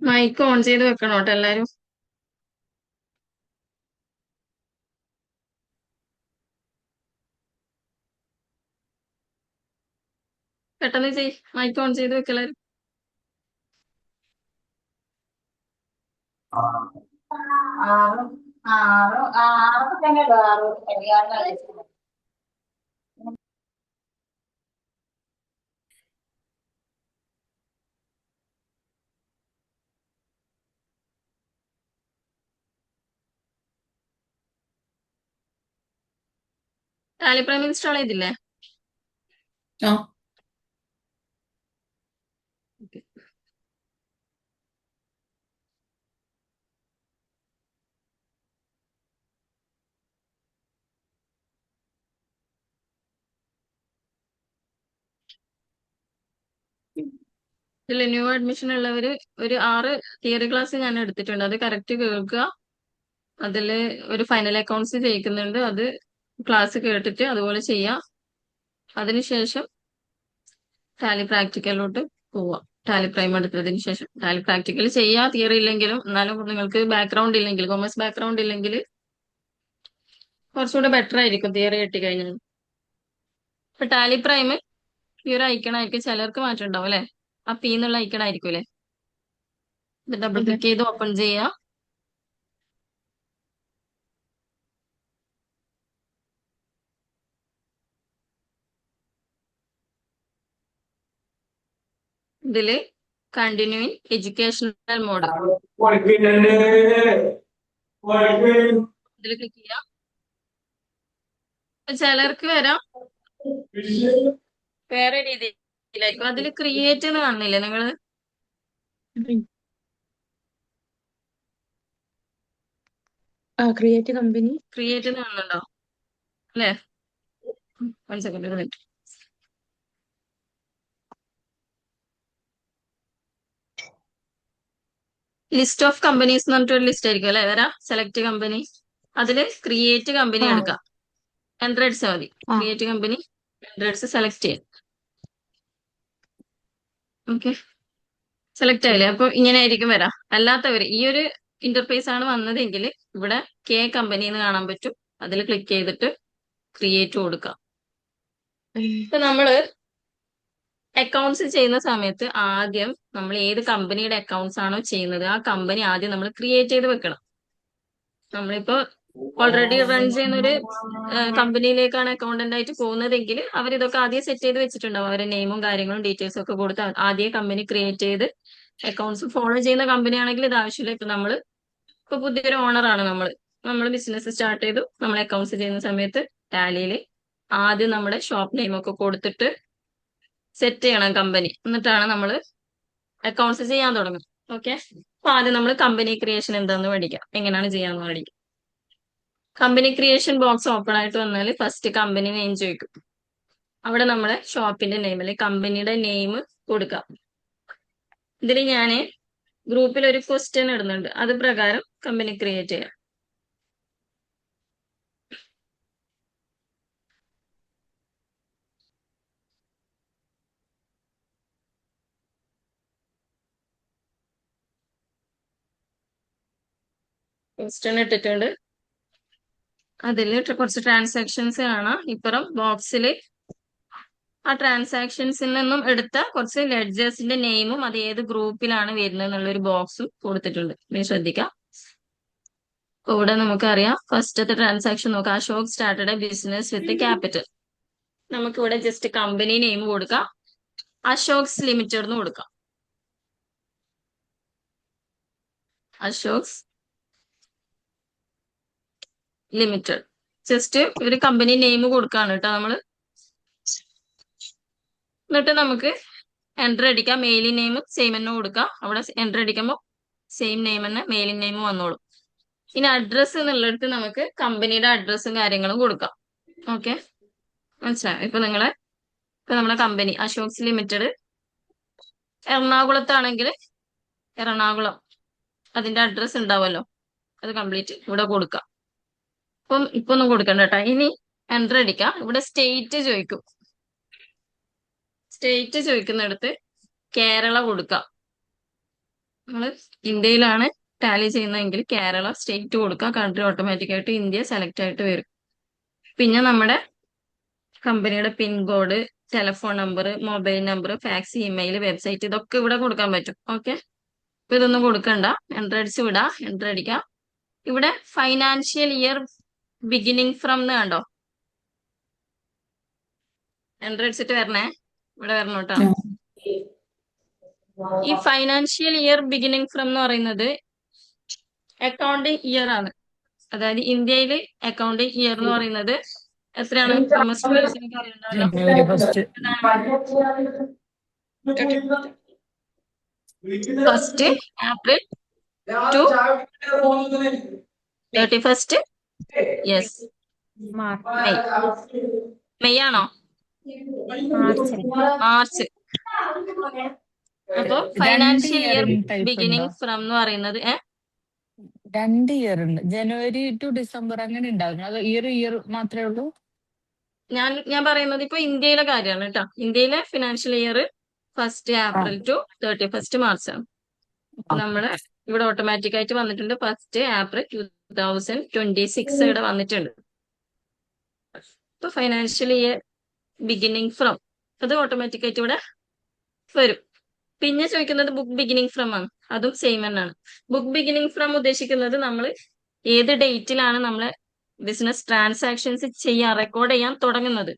Mic on ചെയ്ത് വെക്കണം കേട്ടോ എല്ലാരും. പെട്ടെന്ന് മൈക്ക് ഓൺ ചെയ്ത് വെക്കലാരും. ആറ് ആറ് ആറൊക്കെ തന്നെ ഇടും. ആറ് കല്യാണം. ടാലി പ്രൈം ഇൻസ്റ്റാൾ ചെയ്തില്ലേ? ആ ഇതിൽ ന്യൂ അഡ്മിഷൻ ഉള്ളവര് ഒരു 6 തിയറി ക്ലാസ് ഞാൻ എടുത്തിട്ടുണ്ട്. അത് കറക്റ്റ് കേൾക്കുക. അതില് ഒരു ഫൈനൽ അക്കൗണ്ട്സ് ചെയ്യിക്കുന്നുണ്ട്. അത് ക്ലാസ് കേട്ടിട്ട് അതുപോലെ ചെയ്യാം. അതിനുശേഷം ടാലി പ്രാക്ടിക്കലിലോട്ട് പോവാം. ടാലി പ്രൈം എടുത്തതിന് ശേഷം ടാലി പ്രാക്ടിക്കൽ ചെയ്യാ. തിയറി ഇല്ലെങ്കിലും എന്നാലും നിങ്ങൾക്ക് ബാക്ക്ഗ്രൗണ്ട് ഇല്ലെങ്കിൽ, കൊമേഴ്സ് ബാക്ക്ഗ്രൗണ്ട് ഇല്ലെങ്കിൽ കുറച്ചുകൂടെ ബെറ്റർ ആയിരിക്കും തിയറി കിട്ടിക്കഴിഞ്ഞാൽ. ഇപ്പൊ ടാലി പ്രൈം ഈ ഒരു ഐക്കണായിരിക്കും. ചിലർക്ക് മാറ്റം ഉണ്ടാവും അല്ലെ? ആ പി എന്നുള്ള ഐക്കൺ ആയിരിക്കും അല്ലെ? ഇത് ഡബിൾ അതെ. ക്ലിക്ക് ചെയ്ത് ഓപ്പൺ ചെയ്യാം. ഇതില് കണ്ടിന്യൂ ഇൻ എഡ്യൂക്കേഷണൽ മോഡ് ഇതിൽ ക്ലിക്ക് ചെയ്യാം. ചിലർക്ക് വരാം വേറെ രീതിയിലായിരിക്കും. അതിൽ ക്രിയേറ്റ് എന്ന് കാണുന്നില്ലേ നിങ്ങള്? Create company. ക്രിയേറ്റ് എന്ന് കാണുന്നുണ്ടോ അല്ലെ? 1 സെക്കൻഡ്, ഒരു മിനിറ്റ്. ലിസ്റ്റ് ഓഫ് കമ്പനീസ് എന്ന് പറഞ്ഞിട്ടൊരു ലിസ്റ്റ് ആയിരിക്കും അല്ലെ വരാ. Select company. അതില് ക്രിയേറ്റ് കമ്പനി ആ എടുക്കാം. എന്റർ അടിച്ചാൽ മതി. ആ ക്രിയേറ്റ് കമ്പനി എന്റർ അടിച്ച് സെലക്ട് ചെയ്യാം. ഓക്കെ, സെലക്ട് ആയില്ലേ? അപ്പൊ ഇങ്ങനെ ആയിരിക്കും വരാം. അല്ലാത്തവര് ഈ ഒരു ഇന്റർഫേസ് ആണ് വന്നതെങ്കിൽ ഇവിടെ കെ കമ്പനി എന്ന് കാണാൻ പറ്റും. അതിൽ ക്ലിക്ക് ചെയ്തിട്ട് ക്രിയേറ്റ് കൊടുക്കാം. ഇപ്പൊ നമ്മള് അക്കൗണ്ട്സ് ചെയ്യുന്ന സമയത്ത് ആദ്യം നമ്മൾ ഏത് കമ്പനിയുടെ അക്കൗണ്ട്സ് ആണോ ചെയ്യുന്നത് ആ കമ്പനി ആദ്യം നമ്മൾ ക്രിയേറ്റ് ചെയ്ത് വെക്കണം. നമ്മളിപ്പോ ഓൾറെഡി റൺ ചെയ്യുന്ന ഒരു കമ്പനിയിലേക്കാണ് അക്കൗണ്ടന്റ് ആയിട്ട് പോകുന്നതെങ്കിൽ അവർ ഇതൊക്കെ ആദ്യം സെറ്റ് ചെയ്ത് വെച്ചിട്ടുണ്ടാവും. അവരുടെ നെയിമും കാര്യങ്ങളും ഡീറ്റെയിൽസും ഒക്കെ കൊടുത്ത് ആദ്യം കമ്പനി ക്രിയേറ്റ് ചെയ്ത് അക്കൗണ്ട്സ് ഫോളോ ചെയ്യുന്ന കമ്പനി ആണെങ്കിൽ ഇത് ആവശ്യമില്ല. ഇപ്പൊ പുതിയൊരു ഓണറാണ് നമ്മൾ ബിസിനസ് സ്റ്റാർട്ട് ചെയ്തു. നമ്മൾ അക്കൗണ്ട്സ് ചെയ്യുന്ന സമയത്ത് ടാലിയിൽ ആദ്യം നമ്മുടെ ഷോപ്പ് നെയിം ഒക്കെ കൊടുത്തിട്ട് സെറ്റ് ചെയ്യണം കമ്പനി. എന്നിട്ടാണ് നമ്മൾ അക്കൗണ്ട്സ് ചെയ്യാൻ തുടങ്ങും. ഓക്കെ, അപ്പൊ ആദ്യം നമ്മൾ കമ്പനി ക്രിയേഷൻ എന്താന്ന് പഠിക്കാം, എങ്ങനെയാണ് ചെയ്യാന്ന് പഠിക്കാം. കമ്പനി ക്രിയേഷൻ ബോക്സ് ഓപ്പൺ ആയിട്ട് വന്നാൽ ഫസ്റ്റ് കമ്പനി നെയിം ചോദിക്കും. അവിടെ നമ്മളെ ഷോപ്പിന്റെ നെയിം അല്ലെ കമ്പനിയുടെ നെയിം കൊടുക്കാം. ഇതിൽ ഞാൻ ഗ്രൂപ്പിൽ ഒരു ക്വസ്റ്റ്യൻ ഇടുന്നുണ്ട്. അത് പ്രകാരം കമ്പനി ക്രിയേറ്റ് ചെയ്യാം. ക്വസ്റ്റ്യൻ ഇട്ടിട്ടുണ്ട്. അതിൽ കുറച്ച് ട്രാൻസാക്ഷൻസ് കാണാം. ഇപ്പുറം ബോക്സിൽ ആ ട്രാൻസാക്ഷൻസിൽ നിന്നും എടുത്ത കുറച്ച് ലെഡ്ജേഴ്സിന്റെ നെയിമും അത് ഏത് ഗ്രൂപ്പിലാണ് വരുന്നത് എന്നുള്ളൊരു ബോക്സും കൊടുത്തിട്ടുണ്ട്. നീ ശ്രദ്ധിക്കാം. അപ്പൊ ഇവിടെ നമുക്കറിയാം ഫസ്റ്റത്തെ ട്രാൻസാക്ഷൻ നോക്കാം. Ashok started a business with capital. നമുക്ക് ഇവിടെ ജസ്റ്റ് കമ്പനി നെയിം കൊടുക്കാം. അശോക്സ് ലിമിറ്റഡ് എന്ന് കൊടുക്കാം. അശോക്സ് ലിമിറ്റഡ്. ജസ്റ്റ് ഒരു കമ്പനി നെയിം കൊടുക്കാണ് കേട്ടോ നമ്മള്. എന്നിട്ട് നമുക്ക് എൻട്രി അടിക്കാം. മെയിലിംഗ് നെയിം സെയിം തന്നെ കൊടുക്കാം. അവിടെ എൻട്രി അടിക്കുമ്പോൾ സെയിം നെയിം തന്നെ മെയിലിംഗ് നെയിം വന്നോളും. ഇനി അഡ്രസ്സ് എന്നുള്ളിടത്ത് നമുക്ക് കമ്പനിയുടെ അഡ്രസ്സും കാര്യങ്ങളും കൊടുക്കാം. ഓക്കെ, മനസ്സിലായോ? ഇപ്പൊ നമ്മളെ കമ്പനി അശോക്സ് ലിമിറ്റഡ് എറണാകുളത്താണെങ്കിൽ എറണാകുളം അതിന്റെ അഡ്രസ്സ് ഉണ്ടാവുമല്ലോ, അത് കംപ്ലീറ്റ് ഇവിടെ കൊടുക്കാം. ഇപ്പൊ ഒന്നും കൊടുക്കണ്ട കേട്ടോ. ഇനി എൻട്രി അടിക്കാം. ഇവിടെ സ്റ്റേറ്റ് ചോദിക്കും. സ്റ്റേറ്റ് ചോദിക്കുന്നിടത്ത് കേരള കൊടുക്കാം. നമ്മൾ ഇന്ത്യയിലാണ് ടാലി ചെയ്യുന്നതെങ്കിൽ കേരള സ്റ്റേറ്റ് കൊടുക്കുക, കൺട്രി ഓട്ടോമാറ്റിക് ആയിട്ട് ഇന്ത്യ സെലക്ട് ആയിട്ട് വരും. പിന്നെ നമ്മുടെ കമ്പനിയുടെ pincode, telephone number, mobile number, fax, email, website ഇതൊക്കെ ഇവിടെ കൊടുക്കാൻ പറ്റും. ഓക്കെ, ഇപ്പൊ ഇതൊന്നും കൊടുക്കണ്ട, എൻ്റർ അടിച്ച് വിടാം. എൻ്റർ അടിക്കാം. ഇവിടെ ഫൈനാൻഷ്യൽ ഇയർ ബിഗിനിങ് ഫ്രം എന്ന് കണ്ടോ? എൻ്റർ അടിച്ചിട്ട് വരണേ, ഇവിടെ വരണം കേട്ടോ. ഈ ഫൈനാൻഷ്യൽ ഇയർ ബിഗിനിങ് ഫ്രം എന്ന് പറയുന്നത് അക്കൗണ്ടിങ് ഇയർ ആണ്. അതായത് ഇന്ത്യയിൽ അക്കൗണ്ടിങ് ഇയർ എന്ന് പറയുന്നത് എത്രയാണ്? സ്റ്റുഡൻസിനൊക്കെ അറിയണ്ടാവല്ലോ. January first. First April to 31st. Yes, May. May ആണോ? മാർച്ച്. അപ്പൊ ഫൈനാൻഷ്യൽ ഇയർ ബിഗിനിങ് ഫ്രം എന്ന് പറയുന്നത് 2 ഇയർ ഉണ്ട്. ജനുവരി ടു ഡിസംബർ അങ്ങനെ ഉണ്ടാവും. അത് ഇയർ മാത്രമേ ഉള്ളൂ. ഞാൻ പറയുന്നത് ഇപ്പൊ ഇന്ത്യയിലെ കാര്യമാണ് കേട്ടോ. ഇന്ത്യയിലെ financial year first April to 31st March ആണ്. നമ്മള് ഇവിടെ ഓട്ടോമാറ്റിക് ആയിട്ട് വന്നിട്ടുണ്ട്. ഫസ്റ്റ് ഏപ്രിൽ 2026 ഇവിടെ വന്നിട്ടുണ്ട്. ഇപ്പൊ ഫൈനാൻഷ്യൽ ഇയർ ബിഗിനിങ് ഫ്രം അത് ഓട്ടോമാറ്റിക് ആയിട്ട് ഇവിടെ വരും. പിന്നെ ചോദിക്കുന്നത് ബുക്ക് ബിഗിനിങ് ഫ്രം ആണ്. അതും സെയിം തന്നെയാണ്. ബുക്ക് ബിഗിനിങ് ഫ്രം ഉദ്ദേശിക്കുന്നത് നമ്മൾ ഏത് ഡേറ്റിലാണ് നമ്മള് ബിസിനസ് ട്രാൻസാക്ഷൻസ് റെക്കോർഡ് ചെയ്യാൻ തുടങ്ങുന്നത്.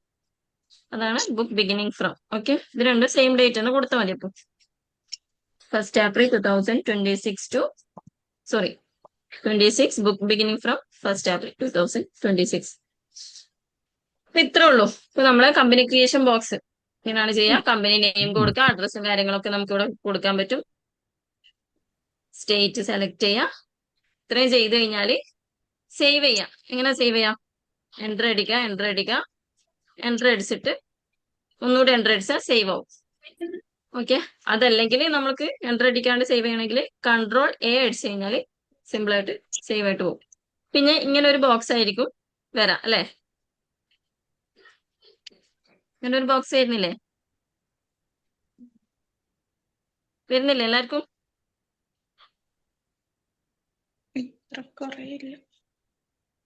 അതാണ് ബുക്ക് ബിഗിനിങ് ഫ്രം. ഓക്കെ, ഇത് രണ്ടും സെയിം ഡേറ്റ് തന്നെ കൊടുത്താൽ മതി. അപ്പൊ first April 2026 to 26 book beginning from first April 2026. അപ്പൊ ഇത്രേ ഉള്ളൂ. ഇപ്പൊ നമ്മളെ കമ്പനി ക്രിയേഷൻ ബോക്സ് ഇങ്ങനെയാണ് ചെയ്യാം. കമ്പനി നെയിം കൊടുക്കുക, അഡ്രസ്സും കാര്യങ്ങളൊക്കെ നമുക്ക് ഇവിടെ കൊടുക്കാൻ പറ്റും. സ്റ്റേറ്റ് സെലക്ട് ചെയ്യാം. ഇത്രയും ചെയ്ത് കഴിഞ്ഞാല് സേവ് ചെയ്യാം. എങ്ങനെ സേവ് ചെയ്യാം? എൻ്റർ അടിക്കുക, എൻ്റർ അടിച്ചിട്ട് ഒന്നുകൂടി എൻ്റർ അടിച്ചാൽ സേവ് ആവും. ഓക്കെ, അതല്ലെങ്കിൽ നമുക്ക് എൻ്റർ അടിക്കാണ്ട് സേവ് ചെയ്യണമെങ്കിൽ Ctrl+A അടിച്ചു കഴിഞ്ഞാൽ സിമ്പിൾ ആയിട്ട് സേവ് ആയിട്ട് പോകും. പിന്നെ ഇങ്ങനെ ഒരു ബോക്സ് ആയിരിക്കും വരാം അല്ലെ? ഇങ്ങനെ ഒരു ബോക്സ് വരുന്നില്ലേ? എല്ലാവർക്കും?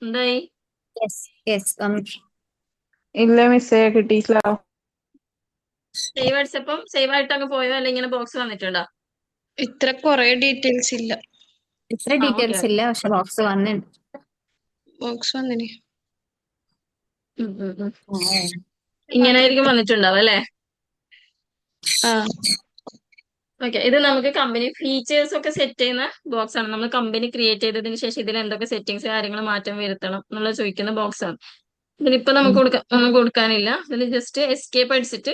എന്തായി? ഇല്ല മിസ്സേ, കിട്ടിയില്ല. സേവ് അടിച്ചപ്പം സേവ് ആയിട്ട് അങ്ങ് പോയോ, അല്ലെ ഇങ്ങനെ ബോക്സ് വന്നിട്ടുണ്ടോ? ഇത്ര കൊറേ ഡീറ്റെയിൽസ് ഇല്ല. ഇത്ര ഡീറ്റെയിൽസ് ഇല്ല, പക്ഷെ ബോക്സ് വന്നിട്ടുണ്ട്. ബോക്സ് വന്നിന്. ഇങ്ങനെ ആയിരിക്കും വന്നിട്ടുണ്ടാവും അല്ലെ? ആ ഓക്കെ, ഇത് നമുക്ക് കമ്പനി ഫീച്ചേഴ്സ് ഒക്കെ സെറ്റ് ചെയ്യുന്ന ബോക്സ് ആണ്. നമ്മൾ കമ്പനി ക്രിയേറ്റ് ചെയ്തതിന് ശേഷം ഇതിൽ എന്തൊക്കെ സെറ്റിംഗ്സ് കാര്യങ്ങൾ മാറ്റം വരുത്തണം എന്നുള്ള ചോദിക്കുന്ന ബോക്സ് ആണ്. ഇതിലിപ്പോ നമുക്ക് ഒന്നും കൊടുക്കാനില്ല. ഇതിൽ ജസ്റ്റ് എസ്കേപ്പ് അടിച്ചിട്ട്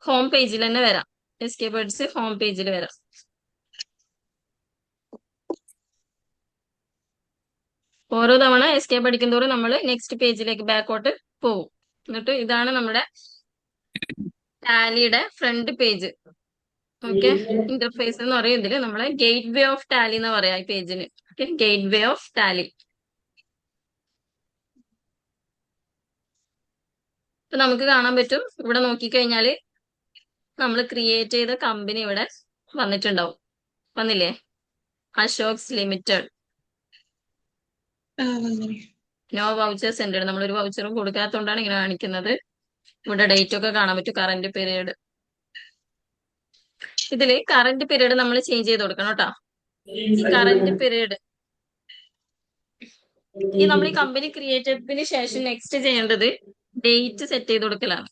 ഹോം പേജിൽ തന്നെ വരാം. എസ്കേപ്പ് അടിച്ച് ഹോം പേജിൽ വരാം. ഓരോ തവണ എസ്കേപ്പ് അടിക്കുന്തോറും നമ്മൾ നെക്സ്റ്റ് പേജിലേക്ക് ബാക്കോട്ട് പോകും. എന്നിട്ട് ഇതാണ് നമ്മുടെ ടാലിയുടെ ഫ്രണ്ട് പേജ്. ഓക്കെ, ഇന്റർഫേസ് എന്ന് പറയും. ഇതില് നമ്മളെ ഗേറ്റ് വേ ഓഫ് ടാലി എന്ന് പറയാം ഈ പേജിന്. Gateway of Tally. ഇപ്പൊ നമുക്ക് കാണാൻ പറ്റും, ഇവിടെ നോക്കിക്കഴിഞ്ഞാല് നമ്മൾ ക്രിയേറ്റ് ചെയ്ത കമ്പനി ഇവിടെ വന്നിട്ടുണ്ടാവും. വന്നില്ലേ? അശോക്സ് ലിമിറ്റഡ്. നോ വൗച്ചേഴ്സ് ഉണ്ട്. നമ്മളൊരു വൗച്ചറും കൊടുക്കാത്തതുകൊണ്ടാണ് ഇങ്ങനെ കാണിക്കുന്നത്. ഇവിടെ ഡേറ്റ് ഒക്കെ കാണാൻ പറ്റും, കറന്റ് പീരീഡ്. ഇതില് കറന്റ് പീരീഡ് നമ്മൾ ചേഞ്ച് ചെയ്ത് കൊടുക്കണം കേട്ടോ. ഈ കറന്റ് പീരീഡ് നമ്മൾ ഈ കമ്പനി ക്രിയേറ്റ് ചെയ്തതിന് ശേഷം നെക്സ്റ്റ് ചെയ്യേണ്ടത് ഡേറ്റ് സെറ്റ് ചെയ്ത് കൊടുക്കലാണ്.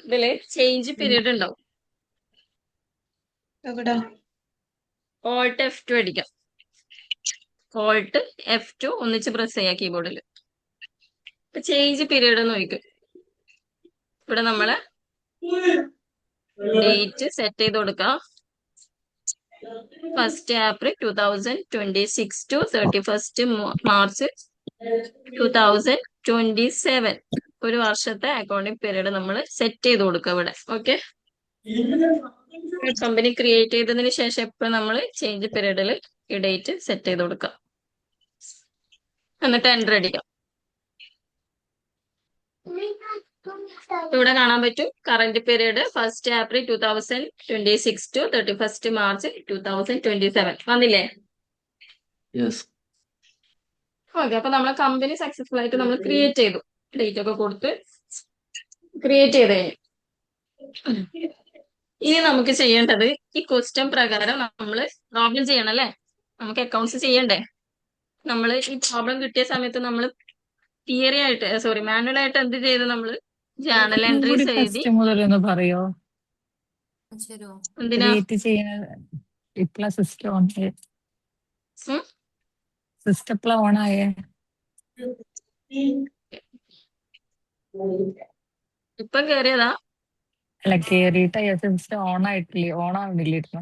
ഇതില് ചേഞ്ച് പീരീഡ് ഉണ്ടാവും. Alt F2 അടിക്കാം. Alt F2 ഒന്നിച്ച് പ്രസ് ചെയ്യാം കീബോർഡിൽ. ഇപ്പൊ ചേഞ്ച് പീരീഡ് നോക്കും. ഇവിടെ നമ്മള് ഡേറ്റ് സെറ്റ് ചെയ്ത് കൊടുക്കാം. First April 2026 to 31st March 2027. ഒരു വർഷത്തെ അക്കൗണ്ടിങ് പീരീഡ് നമ്മൾ സെറ്റ് ചെയ്ത് കൊടുക്കുക ഇവിടെ. ഓക്കെ, കമ്പനി ക്രിയേറ്റ് ചെയ്തതിന് ശേഷം എപ്പോഴും നമ്മൾ ചേഞ്ച് പീരീഡിൽ ഈ ഡേറ്റ് സെറ്റ് ചെയ്ത് കൊടുക്കാം. എന്നിട്ട് എൻ്റർ അടിക്കാം. ഇവിടെ കാണാൻ പറ്റും current period 1st April 2026 to 31st March 2027 വന്നില്ലേ? യെസ്. ഓക്കെ, അപ്പൊ നമ്മളെ കമ്പനി സക്സസ്ഫുൾ ആയിട്ട് നമ്മൾ ക്രിയേറ്റ് ചെയ്തു. ഡേറ്റ് ഒക്കെ കൊടുത്ത് ക്രിയേറ്റ് ചെയ്ത് കഴിഞ്ഞു. ഇനി നമുക്ക് ചെയ്യേണ്ടത് ഈ ക്വസ്റ്റ്യൻ പ്രകാരം നമ്മൾ പ്രോബ്ലം ചെയ്യണം അല്ലേ? നമുക്ക് അക്കൗണ്ട്സ് ചെയ്യണ്ടേ? നമ്മൾ ഈ പ്രോബ്ലം കിട്ടിയ സമയത്ത് നമ്മൾ തിയറി ആയിട്ട് മാനുവൽ ആയിട്ട് എന്ത് ചെയ്തു? നമ്മൾ ജേണൽ ഒന്നും കൂടി എൻട്രീസ് എഴുതി. ഫസ്റ്റ് മുതലൊന്ന് പറയോ? എന്തിനാ? ക്രിയേറ്റ് ചെയ്യുന്ന ഇപ്പളാ സിസ്റ്റം ഓൺ ഉം? സിസ്റ്റം ഇപ്പളാ ഓൺ ആയേ? ഇപ്പൊ കേറിയതാ? അല്ല കേറിയിട്ട് സിസ്റ്റം ഓൺ ആയിട്ടില്ലേ, ഓൺ ആവണില്ലായിരുന്നു.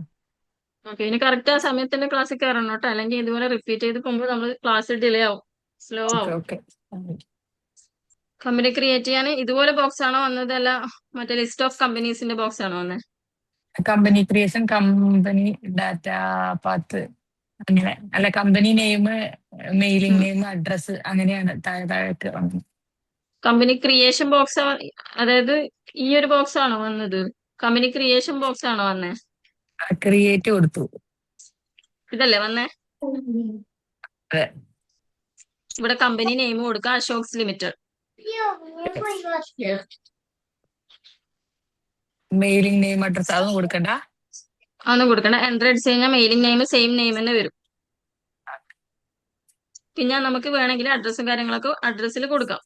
ഓക്കെ, ഇനി കറക്റ്റ് ആ സമയത്തിന്റെ ക്ലാസ്സിൽ കയറണം കേട്ടോ, അല്ലെങ്കിൽ ഇതുപോലെ റിപ്പീറ്റ് ചെയ്ത് പോകുമ്പോൾ നമ്മൾ ക്ലാസ് ഡിലേ ആവും, സ്ലോ ഓക്കെ ആവും. ഓക്കെ. കമ്പനി ക്രിയേറ്റ് ചെയ്യാൻ ഇതുപോലെ ബോക്സ് ആണോ വന്നത്, അല്ല മറ്റേ ലിസ്റ്റ് ഓഫ് കമ്പനീസിന്റെ ബോക്സ് ആണോ വന്നത്? Company creation, company data path, അങ്ങനെ അല്ല, company name, mailing name, address, അങ്ങനെയാണ് താഴെ താഴേക്ക് വന്നത്. കമ്പനി ക്രിയേഷൻ ബോക്സ്, അതായത് ഈ ഒരു ബോക്സ് ആണോ വന്നത്? കമ്പനി ക്രിയേഷൻ ബോക്സ് ആണോ വന്നേ? ക്രിയേറ്റ് കൊടുത്തു. ഇതല്ലേ വന്നേ? അതെ. ഇവിടെ കമ്പനി നെയിം കൊടുക്കുക, അശോക്സ് ലിമിറ്റഡ്. മെയിലിംഗ് നെയിം, അഡ്രസ് അതൊന്നും കൊടുക്കണ്ട. അതൊന്നും കൊടുക്കണ്ട. എൻ്റർ അടിച്ച് കഴിഞ്ഞാൽ മെയിലിംഗ് നെയിം സെയിം നെയിം തന്നെ വരും. പിന്നെ നമുക്ക് വേണമെങ്കിൽ അഡ്രസ്സും കാര്യങ്ങളൊക്കെ അഡ്രസ്സിൽ കൊടുക്കാം.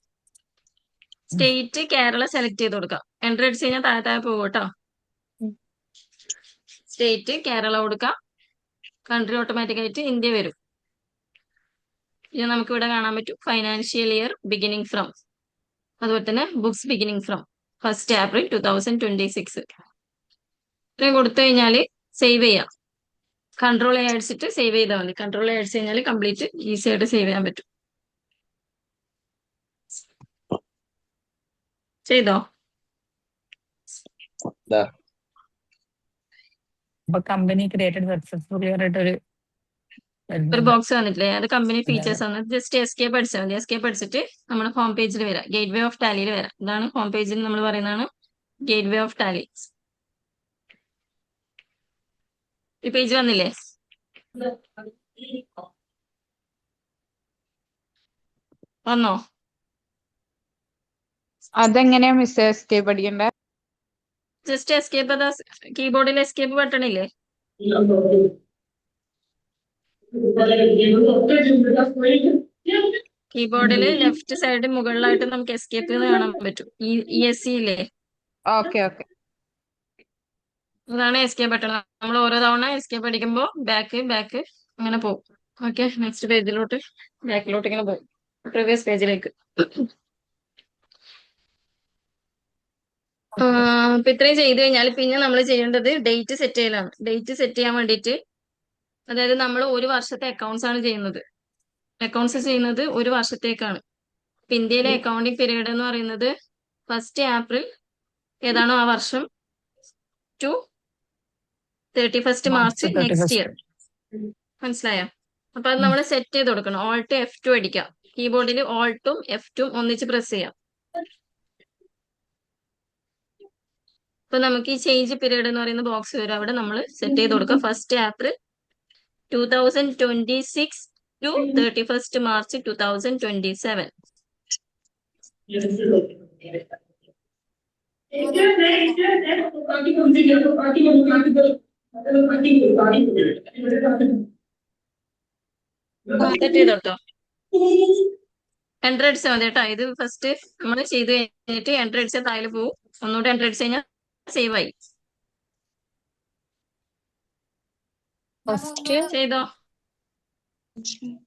സ്റ്റേറ്റ് കേരള സെലക്ട് ചെയ്ത് കൊടുക്കാം. എൻ്റർ അടിച്ച് കഴിഞ്ഞാൽ താഴെ താഴെ പോകും കേട്ടോ. സ്റ്റേറ്റ് കേരള കൊടുക്കാം. കൺട്രി ഓട്ടോമാറ്റിക് ആയിട്ട് ഇന്ത്യ വരും. ഇത് നമുക്ക് ഇവിടെ കാണാൻ പറ്റും ഫൈനാൻഷ്യൽ ഇയർ ബിഗിനിങ് ഫ്രം, അതുപോലെ തന്നെ books beginning from 1st April 2026. ഇത്രയും കൊടുത്തു കഴിഞ്ഞാൽ സേവ് ചെയ്യാം. കൺട്രോൾ എ അടിച്ചിട്ട് സേവ് ചെയ്താൽ മതി. കൺട്രോൾ എ അടിച്ച് കഴിഞ്ഞാൽ കംപ്ലീറ്റ് ഈസി ആയിട്ട് സേവ് ചെയ്യാൻ പറ്റും. ചെയ്തോ? അപ്പൊ കമ്പനി ക്രിയേറ്റഡ് സക്സസ്ഫുള്ളി പറഞ്ഞിട്ടൊരു ഒരു ബോക്സ് വന്നിട്ടില്ലേ? അത് കമ്പനി ഫീച്ചേഴ്സ് ആണ്. ജസ്റ്റ് എസ്കേപ്പ് അടിച്ചാൽ മതി. എസ്കേപ്പ് അടിച്ചിട്ട് നമ്മൾ ഹോം പേജിൽ വരാം, ഗേറ്റ് വേ ഓഫ് ടാലിയിൽ വരാം. ഇതാണ് ഹോം പേജിൽ നമ്മൾ പറയുന്നതാണ് ഗേറ്റ് വേ ഓഫ് ടാലി. ഈ പേജ് വന്നില്ലേ? വന്നോ? അതെങ്ങനെയാ മിസ് എസ്കേപ്പ് അടിക്കണ്ടേ? ജസ്റ്റ് എസ്കേപ്പ്, അതാ കീബോർഡിൽ എസ്കേപ്പ് ബട്ടൺ ഇല്ലേ? കീബോർഡിൽ ലെഫ്റ്റ് സൈഡ് മുകളിലായിട്ട് നമുക്ക് എസ്കേപ്പ് എന്ന് കാണാൻ പറ്റും. ESC ഇല്ലേ? Okay okay. അതാണ് എസ്കേപ്പ് ബട്ടൺ. നമ്മൾ ഓരോ തവണ എസ്കേപ്പ് അടിക്കുമ്പോൾ ബാക്ക് ബാക്ക് അങ്ങനെ പോകും. ഓക്കെ, നെക്സ്റ്റ് പേജിലോട്ട്, ബാക്കിലോട്ട് ഇങ്ങനെ പോകും, പ്രീവിയസ് പേജിലേക്ക്. അപ്പൊ ഇത്രയും ചെയ്ത് കഴിഞ്ഞാൽ പിന്നെ നമ്മൾ ചെയ്യേണ്ടത് ഡേറ്റ് സെറ്റ് ചെയ്യലാണ്. ഡേറ്റ് സെറ്റ് ചെയ്യാൻ വേണ്ടിയിട്ട്, അതായത് നമ്മൾ ഒരു വർഷത്തെ അക്കൗണ്ട്സ് ആണ് ചെയ്യുന്നത്. അക്കൗണ്ട്സ് ചെയ്യുന്നത് ഒരു വർഷത്തേക്കാണ്. ഇപ്പൊ ഇന്ത്യയിലെ അക്കൗണ്ടിങ് പീരീഡ് എന്ന് പറയുന്നത് 1st April ഏതാണോ ആ വർഷം to 31st March next year. മനസ്സിലായോ? അപ്പൊ അത് നമ്മൾ സെറ്റ് ചെയ്ത് കൊടുക്കണം. Alt F2 അടിക്കാം. കീബോർഡിൽ Alt-ഉം F2-ഉം ഒന്നിച്ച് പ്രസ് ചെയ്യാം. ഇപ്പൊ നമുക്ക് ഈ ചേഞ്ച് പീരീഡ് എന്ന് പറയുന്ന ബോക്സ് വരും. അവിടെ നമ്മൾ സെറ്റ് ചെയ്ത് കൊടുക്കുക 1st April 2026 to 31st March 2027. Set ചെയ്തോട്ടോ. എൻ്റർ അടിച്ചാൽ മതി കേട്ടോ. ഇത് ഫസ്റ്റ് നമ്മൾ ചെയ്ത് കഴിഞ്ഞിട്ട് എൻ്റർ അടിച്ചാൽ താഴെ പോകും. ഒന്നുകൂടെ എൻ്റർ അടിച്ച് കഴിഞ്ഞാൽ സേവ് ആയി. ചെയ്തോ?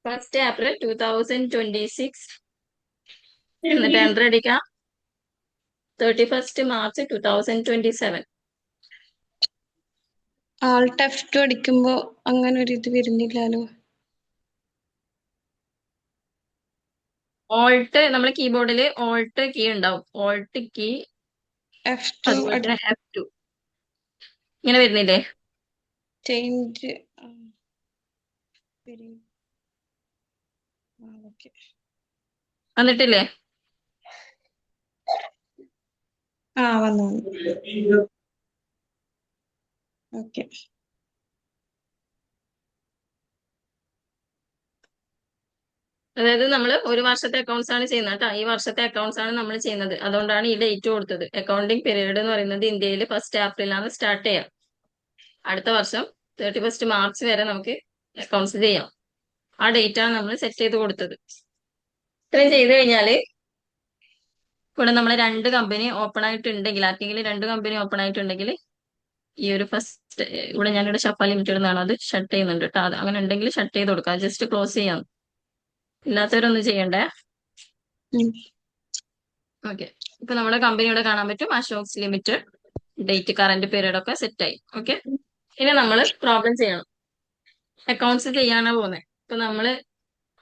1st April 2026 എന്നിട്ട് എൻ്റർ അടിക്കാം. 31st March 2027. Alt F2 അടിക്കുമ്പോ അങ്ങനെ ഒരു ഇത് വരുന്നില്ലല്ലോ. ഓൾട്ട്, നമ്മൾ കീബോർഡിൽ ഓൾട്ട് കീ ഉണ്ടാവും. ഓൾട്ട് കീ F2 അതുപോലെ തന്നെ F2 ഇങ്ങനെ വരുന്നില്ലേ? ചേഞ്ച് വന്നിട്ടില്ലേ? ആ വന്നു ഓക്കെ. അതായത് നമ്മൾ ഒരു വർഷത്തെ അക്കൗണ്ട്സ് ആണ് ചെയ്യുന്നത് കേട്ടോ. ഈ വർഷത്തെ അക്കൗണ്ട്സ് ആണ് നമ്മൾ ചെയ്യുന്നത്. അതുകൊണ്ടാണ് ഈ ഡേറ്റ് കൊടുത്തത്. അക്കൗണ്ടിങ് പീരീഡ് എന്ന് പറയുന്നത് ഇന്ത്യയിൽ 1 ഏപ്രിലാണ് സ്റ്റാർട്ട് ചെയ്യുക. അടുത്ത വർഷം 31 മാർച്ച് വരെ നമുക്ക് അക്കൗണ്ട്സ് ചെയ്യാം. ആ ഡേറ്റ് ആണ് നമ്മൾ സെറ്റ് ചെയ്ത് കൊടുത്തത്. ഇത്രയും ചെയ്ത് കഴിഞ്ഞാൽ ഇവിടെ നമ്മൾ 2 കമ്പനി ഓപ്പൺ ആയിട്ടുണ്ടെങ്കിൽ, ആർക്കെങ്കിലും 2 കമ്പനി ഓപ്പൺ ആയിട്ടുണ്ടെങ്കിൽ ഈ ഒരു ഫസ്റ്റ് ഇവിടെ ഞാനിവിടെ ഷഫ ലിമിറ്റഡ് എന്നാണ് അത് ഷട്ട് ചെയ്യുന്നുണ്ട് കേട്ടോ. അത് അങ്ങനെ ഉണ്ടെങ്കിൽ ഷട്ട് ചെയ്ത് കൊടുക്കാം. ജസ്റ്റ് ക്ലോസ് ചെയ്യാം. ഇല്ലാത്തവരൊന്നും ചെയ്യണ്ടേ. ഉം. ഓക്കെ. ഇപ്പൊ നമ്മുടെ കമ്പനി ഇവിടെ കാണാൻ പറ്റും, അശോക്സ് ലിമിറ്റഡ്. ഡേറ്റ് കറന്റ് പീരീഡ് ഒക്കെ സെറ്റ് ആയി. ഓക്കെ. ഇനി നമ്മൾ പ്രോബ്ലം ചെയ്യണം. അക്കൗണ്ട്സ് ചെയ്യാനാ പോകുന്നത്. ഇപ്പൊ നമ്മള്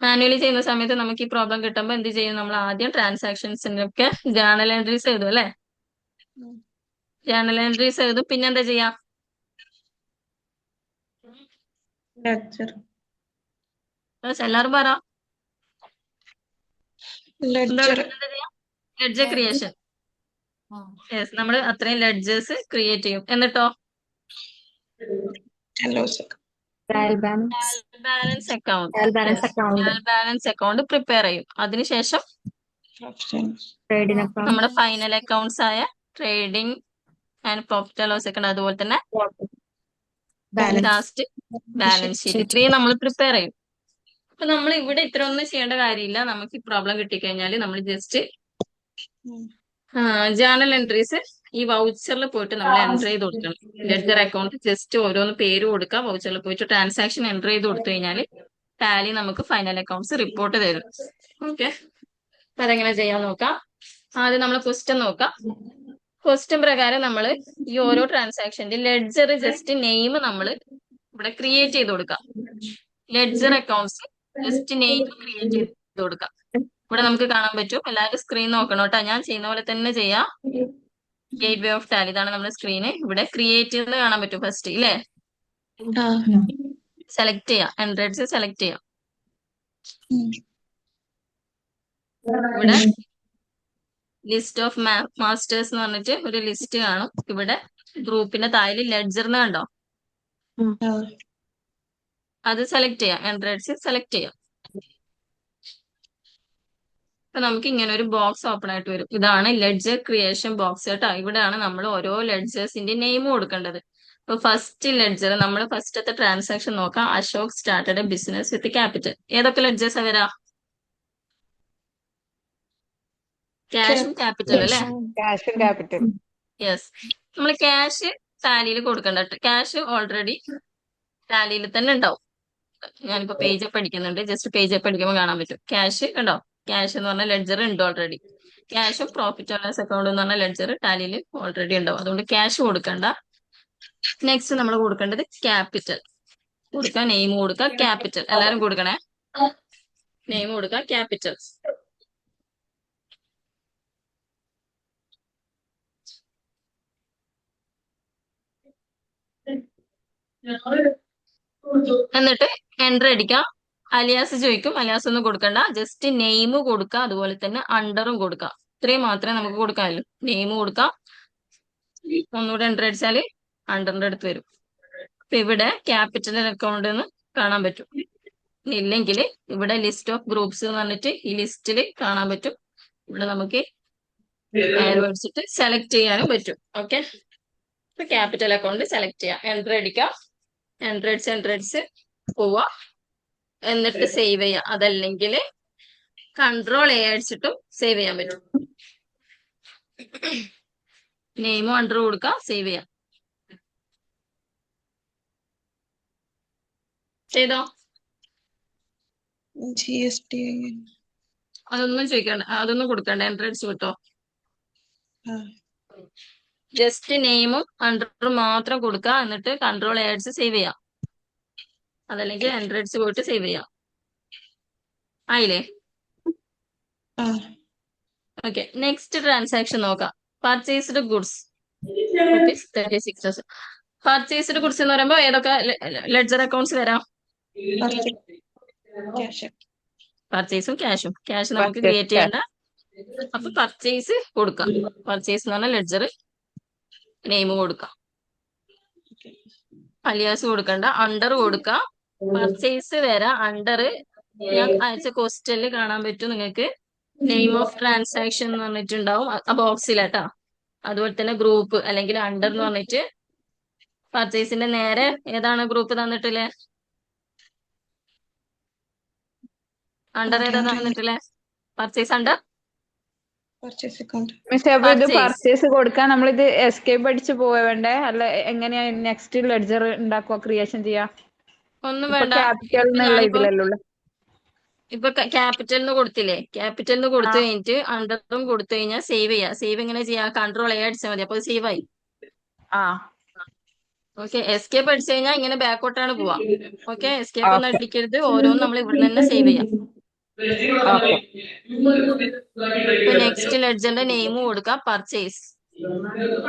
മാനുവലി ചെയ്യുന്ന സമയത്ത് നമുക്ക് ഈ പ്രോബ്ലം കിട്ടുമ്പോൾ എന്ത് ചെയ്യും? നമ്മൾ ആദ്യം ട്രാൻസാക്ഷൻസിനൊക്കെ ജേർണൽ എൻട്രീസ് എഴുതും അല്ലെ? ഉം. ജേർണൽ എൻട്രീസ് എഴുതും. പിന്നെ എന്താ ചെയ്യാ? ലെഡ്ജർ എല്ലാരും പറ. Ledger ledger creation. യെസ്, നമ്മൾ അത്രയും ലെഡ്ജേഴ്സ് ക്രിയേറ്റ് ചെയ്യും. എന്നിട്ടോ trial balance balance account, trial balance account, balance account prepare ചെയ്യും. അതിനുശേഷം ട്രേഡിംഗ് അക്കൗണ്ട്, നമ്മുടെ ഫൈനൽ അക്കൗണ്ട്സ് ആയ trading and profit and loss account, അതുപോലെ തന്നെ ബാലൻസ് ലാസ്റ്റ് ബാലൻസ് ഷീറ്റ്, ഇത്രയും നമ്മൾ പ്രിപ്പയർ ചെയ്യും. അപ്പൊ നമ്മൾ ഇവിടെ ഇത്ര ഒന്നും ചെയ്യേണ്ട കാര്യമില്ല. നമുക്ക് ഈ പ്രോബ്ലം കിട്ടിക്കഴിഞ്ഞാൽ നമ്മൾ ജസ്റ്റ് ജേർണൽ എൻട്രീസ് ഈ വൗച്ചറിൽ പോയിട്ട് നമ്മൾ എൻറ്റർ ചെയ്ത് കൊടുക്കണം. ലെഡ്ജർ അക്കൗണ്ട് ജസ്റ്റ് ഓരോന്ന് പേര് കൊടുക്കുക. വൗച്ചറിൽ പോയിട്ട് ട്രാൻസാക്ഷൻ എൻറ്റർ ചെയ്ത് കൊടുത്തു കഴിഞ്ഞാൽ ടാലി നമുക്ക് ഫൈനൽ അക്കൗണ്ട്സ് റിപ്പോർട്ട് തരും. ഓക്കെ. അപ്പൊ അതെങ്ങനെ ചെയ്യാൻ നോക്കാം. ആദ്യം നമ്മൾ ക്വസ്റ്റ്യൻ നോക്കാം. ക്വസ്റ്റ്യൻ പ്രകാരം നമ്മൾ ഈ ഓരോ ട്രാൻസാക്ഷന്റെ ലെഡ്ജർ ജസ്റ്റ് നെയിം നമ്മൾ ഇവിടെ ക്രിയേറ്റ് ചെയ്ത് കൊടുക്കാം. Ledger accounts just name create ചെയ്ത് കൊടുക്കാം. ഇവിടെ നമുക്ക് കാണാൻ പറ്റും. എല്ലാവരും സ്ക്രീൻ നോക്കണം കേട്ടോ. ഞാൻ ചെയ്യുന്ന പോലെ തന്നെ ചെയ്യാം. ഗേറ്റ് വേ ഓഫ് ടാലി, ഇതാണ് നമ്മുടെ സ്ക്രീന്. ഇവിടെ ക്രിയേറ്റ് ചെയ്ത് കാണാൻ പറ്റും ഫസ്റ്റ് ഇല്ലേ? സെലക്ട് ചെയ്യാം. എൻട്രൻസ് സെലക്ട് ചെയ്യാം. ഇവിടെ ലിസ്റ്റ് ഓഫ് മാസ്റ്റേഴ്സ് എന്ന് പറഞ്ഞിട്ട് ഒരു ലിസ്റ്റ് കാണും. ഇവിടെ ഗ്രൂപ്പിന്റെ താഴെ ലെഡ്ജർ എന്ന് കണ്ടോ? അത് സെലക്ട് ചെയ്യാം. എൻട്രൻസ് സെലക്ട് ചെയ്യാം. അപ്പൊ നമുക്ക് ഇങ്ങനെ ഒരു ബോക്സ് ഓപ്പൺ ആയിട്ട് വരും. ഇതാണ് ലെഡ്ജർ ക്രിയേഷൻ ബോക്സ് കേട്ടോ. ഇവിടെയാണ് നമ്മൾ ഓരോ ലെഡ്ജേഴ്സിന്റെ നെയിം കൊടുക്കേണ്ടത്. ഇപ്പൊ ഫസ്റ്റ് ലെഡ്ജർ നമ്മൾ ഫസ്റ്റത്തെ ട്രാൻസാക്ഷൻ നോക്കാം. Ashok started a business with capital. ഏതൊക്കെ ലെഡ്ജേഴ്സാ വരാ? ക്യാഷും ക്യാപിറ്റൽ അല്ലെ? ക്യാഷും ക്യാപിറ്റൽ. യെസ്. നമ്മൾ ക്യാഷ് ടാലിയിൽ കൊടുക്കണ്ട. ക്യാഷ് ഓൾറെഡി ടാലിയിൽ തന്നെ ഉണ്ടാവും. ഞാനിപ്പോ പേജ് പഠിക്കുന്നുണ്ട്. ജസ്റ്റ് പേജ് പഠിക്കുമ്പോൾ കാണാൻ പറ്റും. ക്യാഷ് കണ്ടോ? ക്യാഷ് എന്ന് പറഞ്ഞ ലെഡ്ജർ ഉണ്ട് ഓൾറെഡി. ക്യാഷും പ്രോഫിറ്റ് ആൻഡ് ലോസ് അക്കൗണ്ട് എന്ന് പറഞ്ഞ ലെഡ്ജർ ടാലിയിൽ ഓൾറെഡി ഉണ്ടാവും. അതുകൊണ്ട് ക്യാഷ് കൊടുക്കണ്ട. നെക്സ്റ്റ് നമ്മൾ കൊടുക്കേണ്ടത് ക്യാപിറ്റൽ കൊടുക്കുക. നെയിം കൊടുക്കുക. ക്യാപിറ്റൽ എല്ലാരും കൊടുക്കണേ. നെയിം കൊടുക്കുക. ക്യാപിറ്റൽ. എന്നിട്ട് എൻട്രി അടിക്കാം. അലിയാസ് ചോദിക്കും. അലിയാസ് ഒന്നും കൊടുക്കണ്ട. ജസ്റ്റ് നെയിം കൊടുക്കുക. അതുപോലെ തന്നെ അണ്ടറും കൊടുക്കുക. ഇത്രയും മാത്രമേ നമുക്ക് കൊടുക്കാനുള്ളൂ. നെയിം കൊടുക്കാം. ഒന്നുകൂടെ എൻട്രി അടിച്ചാൽ അണ്ടറിന്റെ അടുത്ത് വരും. അപ്പൊ ഇവിടെ ക്യാപിറ്റൽ അക്കൗണ്ട് എന്ന് കാണാൻ പറ്റും. ഇല്ലെങ്കിൽ ഇവിടെ ലിസ്റ്റ് ഓഫ് ഗ്രൂപ്പ്സ് എന്ന് പറഞ്ഞിട്ട് ഈ ലിസ്റ്റിൽ കാണാൻ പറ്റും. ഇവിടെ നമുക്ക് വെച്ചിട്ട് സെലക്ട് ചെയ്യാനും പറ്റും. ഓക്കെ. ഇപ്പൊ ക്യാപിറ്റൽ അക്കൗണ്ട് സെലക്ട് ചെയ്യാം. എൻട്രി അടിക്കാം. എൻട്രി അടിച്ച് പോവാ. എന്നിട്ട് സേവ് ചെയ്യാം. അതല്ലെങ്കിൽ കൺട്രോൾ എ അടിച്ചിട്ടും സേവ് ചെയ്യാൻ പറ്റും. നെയിമും അണ്ടർ കൊടുക്കാം. സേവ് ചെയ്യാം. ചെയ്തോ? GST അതൊന്നും ചോദിക്കണ്ട. അതൊന്നും കൊടുക്കണ്ട. എൻട്രി അടിച്ച് കിട്ടോ? ജസ്റ്റ് നെയിമും അണ്ടറും മാത്രം കൊടുക്കുക. എന്നിട്ട് കൺട്രോൾ എ അടിച്ച് സേവ് ചെയ്യാം. അതല്ലെങ്കിൽ എൻട്രി അടിച്ച് പോയിട്ട് സേവ് ചെയ്യാം. ആയില്ലേ? ഓക്കെ. നെക്സ്റ്റ് ട്രാൻസാക്ഷൻ നോക്കാം. Purchased goods ₹36,000. പർച്ചേസ്ഡ് ഗുഡ്സ് എന്ന് പറയുമ്പോൾ ഏതൊക്കെ ലെഡ്ജർ അക്കൗണ്ട്സ് വരാം? പർച്ചേസും ക്യാഷും. ക്യാഷ് നമുക്ക് ക്രിയേറ്റ് ചെയ്യേണ്ട. അപ്പൊ പർച്ചേസ് കൊടുക്കാം. പർച്ചേസ് എന്ന് പറഞ്ഞാൽ ലെഡ്ജർ നെയിം കൊടുക്കാം. അലിയാസ് കൊടുക്കണ്ട, അണ്ടർ കൊടുക്കാം. പർച്ചേസ് വരാം. അണ്ടർ ഞാൻ അയച്ച ക്വസ്റ്റ്യനിൽ കാണാൻ പറ്റും നിങ്ങൾക്ക്. നെയിം ഓഫ് ട്രാൻസാക്ഷൻ എന്ന് പറഞ്ഞിട്ടുണ്ടാവും ആ ബോക്സിലാട്ടാ. അതുപോലെ തന്നെ ഗ്രൂപ്പ് അല്ലെങ്കിൽ അണ്ടർ എന്ന് പറഞ്ഞിട്ട് പർച്ചേസിന്റെ നേരെ ഏതാണ് ഗ്രൂപ്പ് തന്നിട്ടില്ലേ? അണ്ടർ ഏതാ തന്നിട്ടില്ലേ? Purchase under purchase account. Miss അപ്പൊ ഇത് Purchase. പർച്ചേസ് കൊടുക്കാൻ നമ്മളിത് എസ്കേപ്പ് അടിച്ച് പോവേണ്ടേ? അല്ല എങ്ങനെയാ നെക്സ്റ്റ് ലെഡ്ജർ ഉണ്ടാക്കുക, ക്രിയേഷൻ ചെയ്യാ? ഒന്നും ഇപ്പൊ വേണ്ട. ക്യാപിറ്റൽ എന്നുള്ള ഞാനിപ്പോ ഇതിലല്ലോ. ഇപ്പൊ ക്യാപിറ്റലിന് കൊടുത്തില്ലേ? ക്യാപിറ്റലിന് കൊടുത്തു കഴിഞ്ഞിട്ട് അണ്ടറും കൊടുത്തു കഴിഞ്ഞാൽ സേവ് ചെയ്യാം. സേവ് എങ്ങനെ ചെയ്യാം? Ctrl A അടിച്ചാൽ മതി. അപ്പൊ സേവ് ആയി. ആ ഓക്കെ. എസ്കേപ്പ് അടിച്ചു കഴിഞ്ഞാൽ ഇങ്ങനെ ബാക്കോട്ടാണ് പോവാ. ഓക്കെ. എസ്കേപ്പ് ഒന്നും ഓക്കെ അടിക്കരുത്. ഓരോന്നും നമ്മൾ ഇവിടെ തന്നെ സേവ് ചെയ്യാം. ഓക്കെ. ഇപ്പൊ നെക്സ്റ്റ് ലെഡ്ജറിന്റെ നെയിം കൊടുക്കാം പർച്ചേസ്.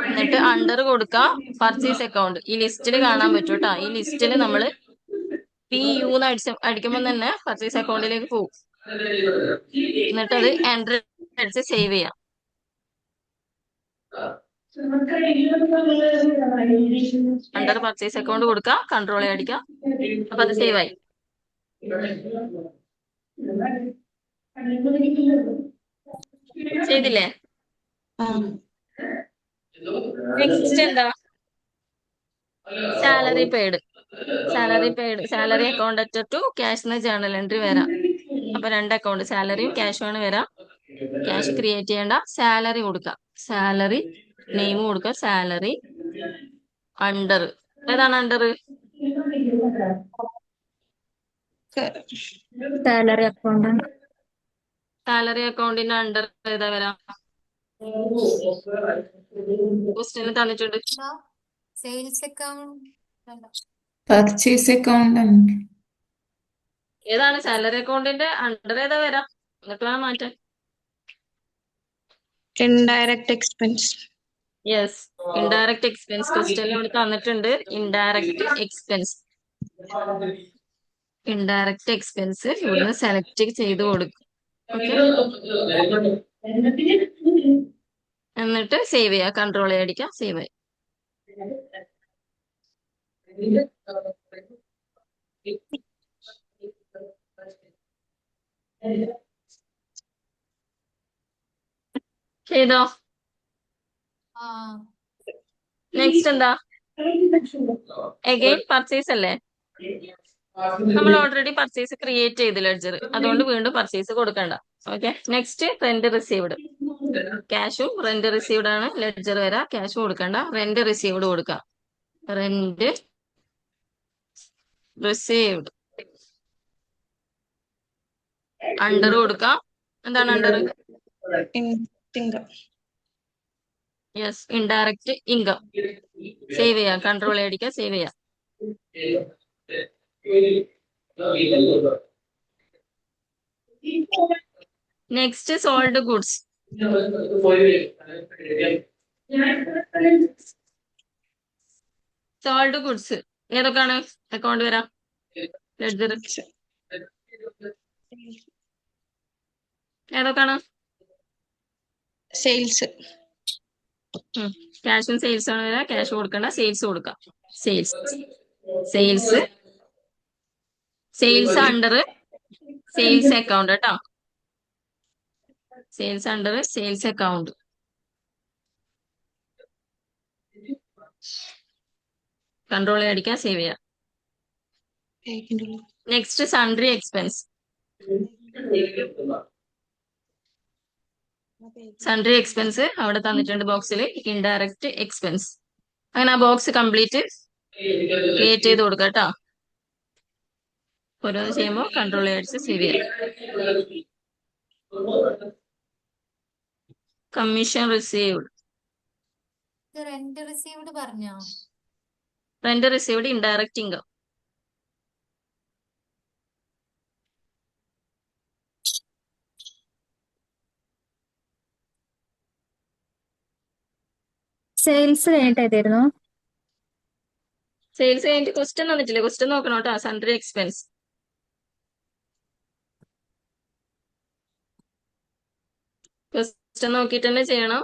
എന്നിട്ട് അണ്ടർ കൊടുക്കാം പർച്ചേസ് അക്കൗണ്ട്. ഈ ലിസ്റ്റിൽ കാണാൻ പറ്റും കേട്ടോ. ഈ ലിസ്റ്റിൽ നമ്മൾ PU എന്ന് അടിക്കുമ്പോൾ തന്നെ പർച്ചേസ് അക്കൗണ്ടിലേക്ക് പോകും. എന്നിട്ട് അത് എൻറ്റർ അടിച്ച് സേവ് ചെയ്യാം. അണ്ടർ പർച്ചേസ് അക്കൗണ്ട് കൊടുക്കാം, Ctrl A അടിക്കാം. അപ്പൊ അത് സേവ് ആയി. ചെയ്തില്ലേ? ആ നെക്സ്റ്റ് എന്താ? Salary paid. സാലറി അക്കൗണ്ട് അറ്റർ ടു ക്യാഷ് എന്ന ജേർണൽ എൻട്രി വരാം. അപ്പൊ 2 അക്കൗണ്ട് സാലറിയും ക്യാഷുമാണ് വരാം. ക്യാഷ് ക്രിയേറ്റ് ചെയ്യേണ്ട. സാലറി കൊടുക്കാം. സാലറി നെയിം കൊടുക്കുക. സാലറി അണ്ടർ ഏതാണ് അണ്ടർ? Salary account. സാലറി അക്കൗണ്ടിന്റെ അണ്ടർ ഏതാ വരാം? ക്വസ്റ്റ്യൻ തന്നിട്ടുണ്ട്. സെയിൽസ് അക്കൗണ്ട് പർച്ചേസ് അക്കൗണ്ട് ഏതാണ് സാലറി അക്കൗണ്ടിന്റെ അണ്ടർ ഏതാ വരാം? എന്നിട്ട് വേണം മാറ്റാൻ. Indirect expense. Yes, indirect expense question ഇവിടെ തന്നിട്ടുണ്ട്. ഇൻഡയറക്റ്റ് എക്സ്പെൻസ് ഇവിടുന്ന് സെലക്ട് ചെയ്ത് കൊടുക്കും. ഓക്കെ. എന്നിട്ട് സേവ് ചെയ്യാം. Ctrl A അടിക്കാം. സേവ് ആയി. ചെയ്തോ? നെക്സ്റ്റ് എന്താ? അഗൈൻ പർച്ചേസ് അല്ലേ? നമ്മൾ ഓൾറെഡി പർച്ചേസ് ക്രിയേറ്റ് ചെയ്ത് ലെഡ്ജർ. അതുകൊണ്ട് വീണ്ടും പർച്ചേസ് കൊടുക്കണ്ട. ഓക്കെ. Next rent received. ക്യാഷും റെന്റ് റിസീവ്ഡ് ആണ് ലെഡ്ജർ വരാം. ക്യാഷ് കൊടുക്കണ്ട. റെന്റ് റിസീവ്ഡ് കൊടുക്കാം. റെന്റ് റിസീവ്ഡ് അണ്ടർ കൊടുക്കാം. എന്താണ് under? Income. Yes, indirect income. Save ചെയ്യാം. Ctrl A അടിക്കാം. സേവ് ചെയ്യാം. Next sold goods. Sold goods ഏതൊക്കെയാണ് അക്കൗണ്ട് വരാം? ലെഡ്ജർ ഏതൊക്കെയാണ്? സെയിൽസ്. ക്യാഷും സെയിൽസ് ആണ് വരാം. ക്യാഷ് കൊടുക്കണ്ട. സെയിൽസ് കൊടുക്കാം. സെയിൽസ് അണ്ടർ സെയിൽസ് അക്കൗണ്ട് കേട്ടോ. Sales under sales account. Ctrl A അടിക്കാം. സേവ് ചെയ്യാം. Next sundry expense. Sundry expense അവിടെ തന്നിട്ടുണ്ട് ബോക്സിൽ. Indirect expense. അങ്ങനെ ആ ബോക്സ് കംപ്ലീറ്റ് ക്രിയേറ്റ് ചെയ്ത് കൊടുക്കാം കേട്ടോ. ഓരോന്ന് ചെയ്യുമ്പോൾ Ctrl A അടിച്ച് സേവ് ചെയ്യാം. Commission received. റെന്റ് റിസീവ്ഡ് പറഞ്ഞോ? Rent received indirect income. Sales കഴിഞ്ഞിട്ട് ഏതായിരുന്നു? സെയിൽസ് കഴിഞ്ഞിട്ട് ക്വസ്റ്റ്യൻ തന്നിട്ടില്ലേ? ക്വസ്റ്റ്യൻ നോക്കണം കേട്ടോ. Sundry expense. ക്വസ്റ്റ്യൻ നോക്കിയിട്ട് തന്നെ ചെയ്യണം.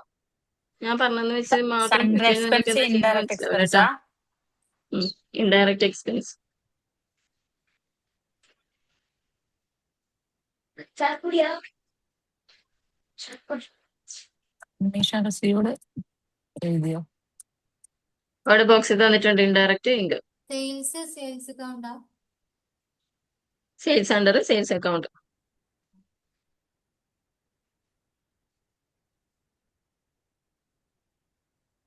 ഞാൻ പറഞ്ഞെന്ന് വെച്ച് മാത്രം സണ്ടർ ചെയ്ത് നിങ്ങൾക്ക് എക്സ്പെൻസ് എന്താ ചെയ്യുന്നത് ഇൻഡയറക്റ്റ് മനസ്സിലാവില്ല കേട്ടോ. എക്സ്പെൻസാ? Indirect expense. കമ്മീഷൻ റിസീവ്ഡ് എഴുതിയോ? അവിടെ ബോക്സിൽ തന്നിട്ടുണ്ട് ഇൻഡയറക്റ്റ് ഇൻകം. സെയിൽസ് അക്കൗണ്ടാ? Sales under sales account.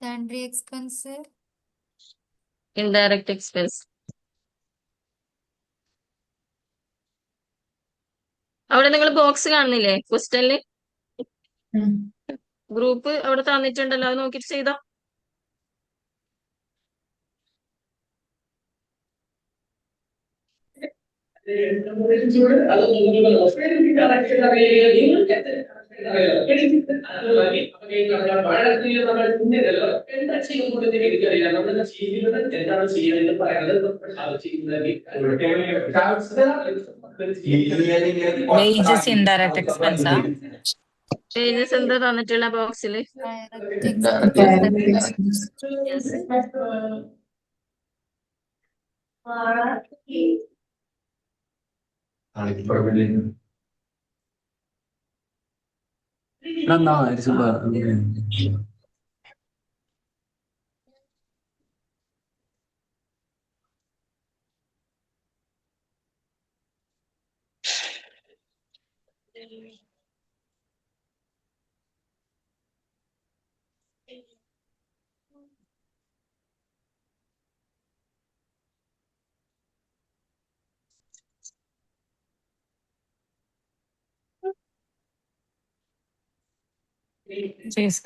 Sundry expense indirect expense. അവിടെ നിങ്ങൾ ബോക്സ് കാണുന്നില്ലേ ക്വസ്റ്റ്യനില്? ഗ്രൂപ്പ് അവിടെ തന്നിട്ടുണ്ടല്ലോ, അത് നോക്കിയിട്ട് ചെയ്തോ. Wages indirect എക്സ്പെൻസാ? പേജസ് എന്താ തന്നിട്ടുള്ള ബോക്സിൽ? Direct expense. Yes.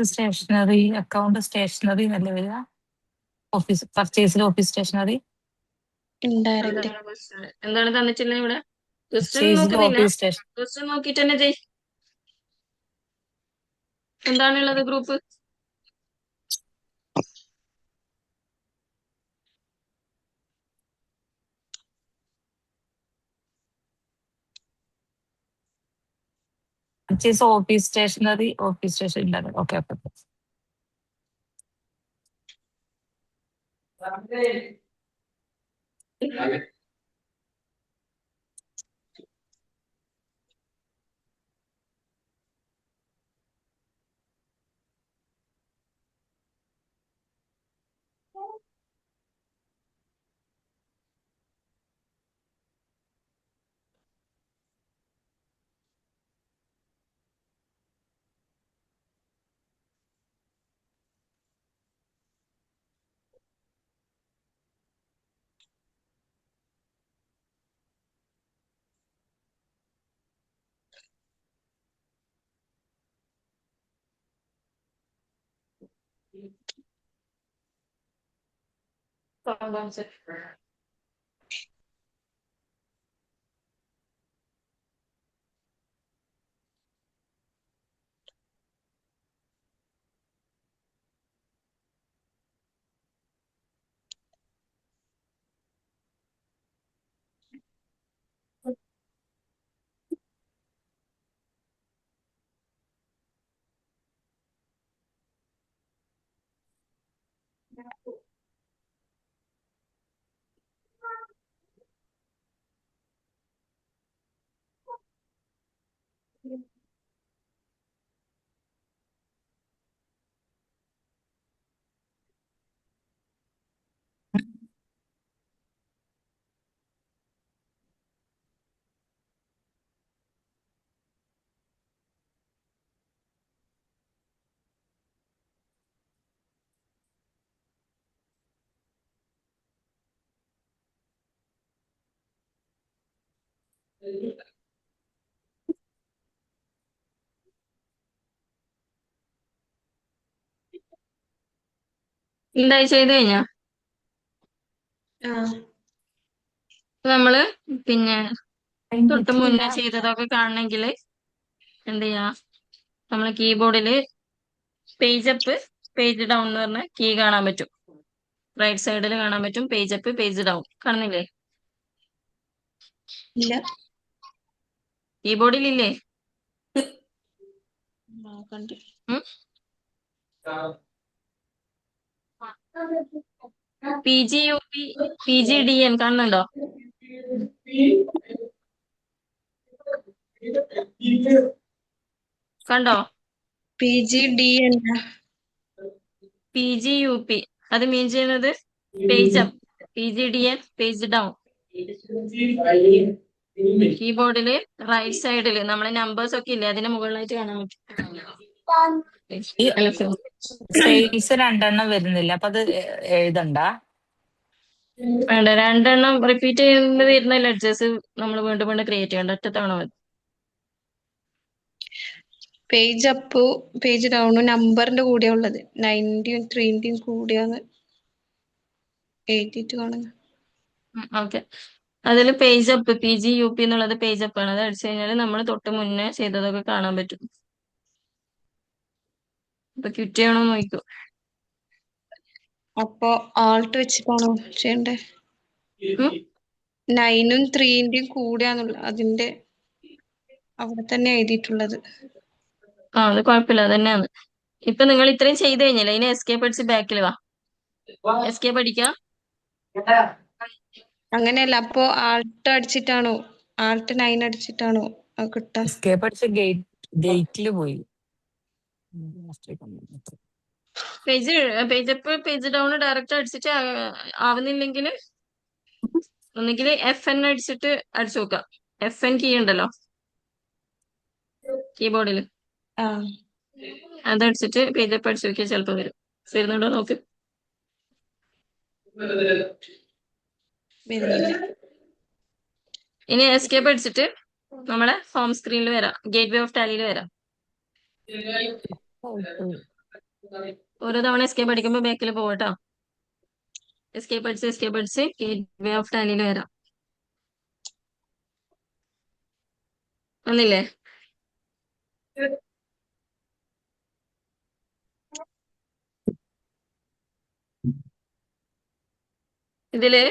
Stationery account stationery എന്നല്ലേ വരിക? ഓഫീസ് പർച്ചേസിൽ ഓഫീസ് സ്റ്റേഷനറി. ഇൻഡയറക്റ്റ് എന്താണ് തന്നിട്ടുള്ളത് ഇവിടെ? ക്വസ്റ്റ്യൻ പർച്ചേസിൽ നോക്കുന്നില്ല, ഓഫീസ് സ്റ്റേഷൻ. ക്വസ്റ്റ്യൻ നോക്കിയിട്ട് തന്നെ ചെയ്. എന്താണുള്ളത് group? Purchase office stationery office station indirect. Okay okay. എന്തായി ചെയ്ത് കഴിഞ്ഞാ ആ നമ്മള് പിന്നെ തൊട്ട് കഴിഞ്ഞിട്ടില്ല. മുന്നേ ചെയ്തതൊക്കെ കാണണമെങ്കിൽ എന്ത് ചെയ്യാ, നമ്മളെ കീബോർഡില് പേജ് അപ്പ് പേജ് ഡൗൺ എന്ന് പറഞ്ഞ കീ കാണാൻ പറ്റും. റൈറ്റ് സൈഡിൽ കാണാൻ പറ്റും പേജ് അപ്പ് പേജ് ഡൗൺ. കാണുന്നില്ലേ? ഇല്ല. കീബോർഡിലില്ലേ? കണ്ടു. PGUP PGDN കാണുന്നുണ്ടോ? കണ്ടോ? PGDN PGUP അത് മീൻ ചെയ്യുന്നത് page up, PGDN page down. കീബോർഡില് റൈറ്റ് സൈഡില് നമ്മളെ നമ്പേഴ്സ് ഒക്കെ ഇല്ലേ അതിന്റെ മുകളിലായിട്ട് കാണാൻ ഈ പറ്റും. സെയിൽസ് 2 വരുന്നില്ല, അപ്പൊ അത് എഴുതണ്ട. വേണ്ട, 2 റിപ്പീറ്റ് ചെയ്യുന്ന വരുന്ന ലെഡ്ജേഴ്സ് നമ്മൾ വീണ്ടും വീണ്ടും ക്രിയേറ്റ് ചെയ്യേണ്ട, ഒറ്റ തവണ മതി. പേജ് അപ്പ് പേജ് ഡൗൺ നമ്പറിന്റെ കൂടെയാ ഉള്ളത്. 90 3 കൂടിയാന്ന് എഴുതിയിട്ട് കാണുന്നു. ഓക്കെ, അതിൽ പേജ് അപ്പ് PGUP എന്നുള്ളത് പേജ് അപ്പ് ആണ്. അത് അടിച്ചു കഴിഞ്ഞാൽ നമ്മൾ തൊട്ട് മുന്നേ ചെയ്തതൊക്കെ കാണാൻ പറ്റും. ഇപ്പൊ ക്വിറ്റ് ചെയ്യണോ നോക്കൂ. അപ്പൊ ആൾട്ട് വെച്ചിട്ടാണോ ചെയ്യണ്ടേ? 9 3 കൂടിയാന്നുള്ള അതിന്റെ അവിടെ തന്നെ എഴുതിയിട്ടുള്ളത്. അത് കുഴപ്പമില്ല, അത് തന്നെയാണ്. ഇപ്പൊ നിങ്ങൾ ഇത്രയും ചെയ്ത് കഴിഞ്ഞില്ലേ, ഇനി എസ്കേപ്പ് അടിച്ച് ബാക്കിൽ വാ. എസ്കേപ്പ് അടിക്കാം. അങ്ങനെയല്ല, അപ്പൊ ആൾട്ട് അടിച്ചിട്ടാണോ, ആൾട്ട് 9 അടിച്ചിട്ടാണോ അത് കിട്ടാ? എസ്കേപ്പ് അടിച്ച് ഗേറ്റില് പോയി. Page up page down direct അടിച്ചിട്ട് ആവുന്നില്ലെങ്കിൽ ഒന്നുകിൽ FN അടിച്ചിട്ട് അടിച്ചു നോക്കാം. FN കീ ഉണ്ടല്ലോ കീബോർഡിൽ, ആ അതടിച്ചിട്ട് പേജ് അപ്പ് അടിച്ചു നോക്കിയാൽ ചിലപ്പോൾ വരും. വരുന്നുണ്ടോ നോക്ക്. വരുന്നില്ല. ഇനി എസ്കേപ്പ് അടിച്ചിട്ട് നമ്മളെ ഹോം സ്ക്രീനിൽ വരാം, ഗേറ്റ് വേ ഓഫ് ടാലിയിൽ വരാം. ഓരോ തവണ എസ്കേപ്പ് അടിക്കുമ്പോൾ ബാക്കിൽ പോകട്ടോ. എസ്കേപ്പ് അടിച്ച് ഗേറ്റ് വേ ഓഫ് ടാലിയിൽ വരാം. വന്നില്ലേ? ഇതില്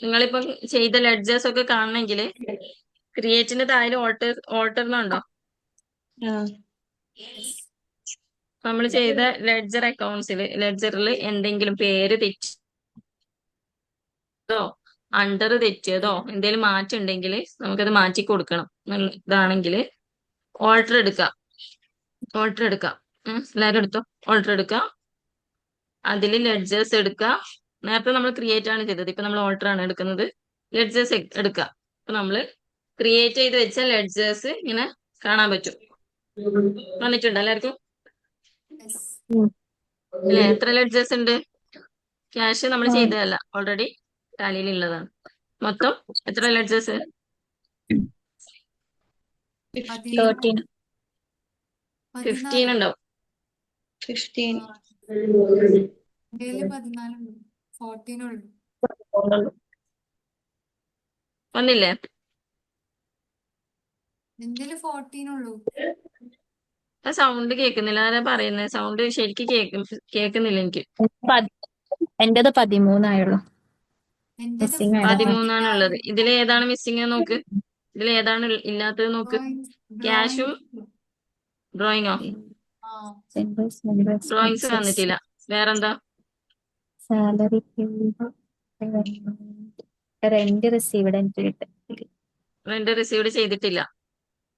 നിങ്ങളിപ്പം ചെയ്ത ലെഡ്ജേഴ്സ് ഒക്കെ കാണണമെങ്കിൽ ക്രിയേറ്റിന്റെ താഴെ ഓൾട്ടറിനുണ്ടോ? ആ നമ്മൾ ചെയ്ത ലെഡ്ജറിൽ എന്തെങ്കിലും പേര് തെറ്റോ അണ്ടർ തെറ്റിയതോ എന്തെങ്കിലും മാറ്റം ഉണ്ടെങ്കിൽ നമുക്കത് മാറ്റി കൊടുക്കണം. ഇതാണെങ്കിൽ ഓൾട്ടർ എടുക്കാം. എല്ലാവരും എടുത്തോ. ഓൾട്ടർ എടുക്കാം. അതിൽ ലെഡ്ജേഴ്സ് എടുക്കുക. നേരത്തെ നമ്മൾ ക്രിയേറ്റ് ആണ് ചെയ്തത്, ഇപ്പൊ നമ്മൾ ഓൾട്ടർ ആണ് എടുക്കുന്നത്. ലെഡ്ജേഴ്സ് എടുക്കുക. അപ്പൊ നമ്മൾ ക്രിയേറ്റ് ചെയ്ത് വെച്ച ലെഡ്ജേഴ്സ് ഇങ്ങനെ കാണാൻ പറ്റും. വന്നിട്ടുണ്ട് എല്ലാവർക്കും അല്ലെ? എത്ര ലെഡ്ജേഴ്സ് ഉണ്ട്? ക്യാഷ് നമ്മൾ ചെയ്തതല്ല, ഓൾറെഡി ടാലിയിൽ ഉള്ളതാണ്. മൊത്തം എത്ര ലെഡ്ജേഴ്സ്? 13. 15 ഉണ്ടാവും. 15 വന്നില്ലേ? ആ സൗണ്ട് കേൾക്കുന്നില്ല. ആരാ പറയുന്നത്? സൗണ്ട് ശരിക്കും കേൾക്കുന്നില്ല എനിക്ക്. എന്റേത് 13 ആയുള്ളൂ. മിസ്സിംഗ് ആയത് 13 ഉള്ളത്. ഇതിൽ ഏതാണ് മിസ്സിങ് നോക്ക്. ഇതിൽ ഏതാണ് ഇല്ലാത്തത് നോക്ക്. ക്യാഷും ഡ്രോയിങ്ങോ? ഡ്രോയിങ്സ് വന്നിട്ടില്ല. വേറെന്താ? Salary, rent received entry. Rent received ചെയ്തിട്ടില്ല.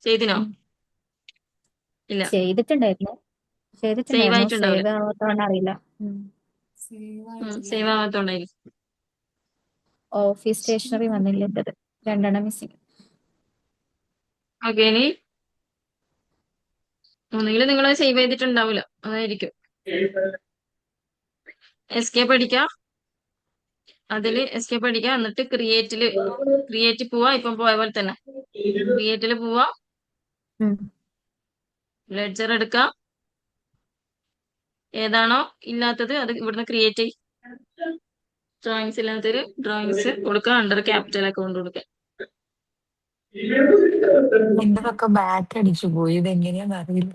ചെയ്തിനോ? ഇല്ല. ചെയ്തിട്ടുണ്ടായിരുന്നു. സേവ് ആയിട്ടുണ്ടാവില്ല. സേവ് ആവാത്തോണ്ട് അറിയില്ല. സേവ് ആവാത്തോണ്ടായിരിക്കും. ഓഫീസ് സ്റ്റേഷനറി വന്നില്ല എന്റേത്. 2 മിസ്സിംഗ്. ഓക്കെ, ഇനി ഒന്നുകിൽ നിങ്ങൾ സേവ് ചെയ്തിട്ടുണ്ടാവില്ല, അതായിരിക്കും. എസ്കേപ്പ് അടിക്കാം. എന്നിട്ട് ക്രിയേറ്റ് പോവാ. ഇപ്പം പോയ പോലെ തന്നെ ക്രിയേറ്റിൽ പോവാ. ലെഡ്ജർ എടുക്കാം. ഏതാണോ ഇല്ലാത്തത് അത് ഇവിടുന്ന് ക്രിയേറ്റ് ചെയ്യും. ഡ്രോയിങ്സ് ഇല്ലാത്തൊരു ഡ്രോയിങ്സ് കൊടുക്കുക. അണ്ടർ ക്യാപിറ്റൽ അക്കൗണ്ട് കൊടുക്കുക. എന്റെതൊക്കെ ബാക്ക് അടിച്ചു പോയി. ഇത് എങ്ങനെയാന്ന് അറിയില്ല.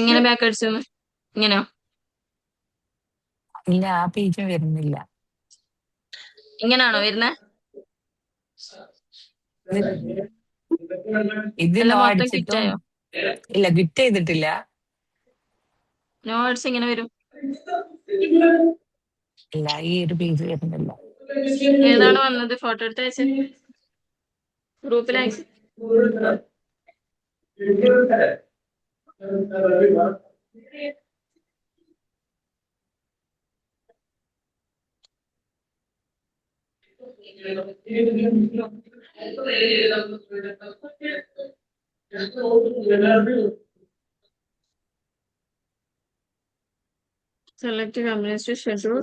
എങ്ങനെ ബാക്ക് അടിച്ചു? ഇങ്ങനെയോ? ഇല്ല, ആ പേജ് വരുന്നില്ല. ഇങ്ങനാണോ വരുന്നത്? ഇത് അല്ല, നോ മൊത്തം അടിച്ചിട്ടും ക്വിറ്റായോ? ഇല്ല ബിറ്റ് ചെയ്തിട്ടില്ല. നോട്ട്സ് ഇങ്ങനെ വരും. ഇല്ല ഈ ഒരു പേജ് വരുന്നില്ല. ഏതാണ് വന്നത്? ഫോട്ടോ എടുത്ത് അയച്ച് ഗ്രൂപ്പിൽ അയച്ച്. സെലക്ട് കമ്പനീസ് ടു ഷെഡ്യൂൾ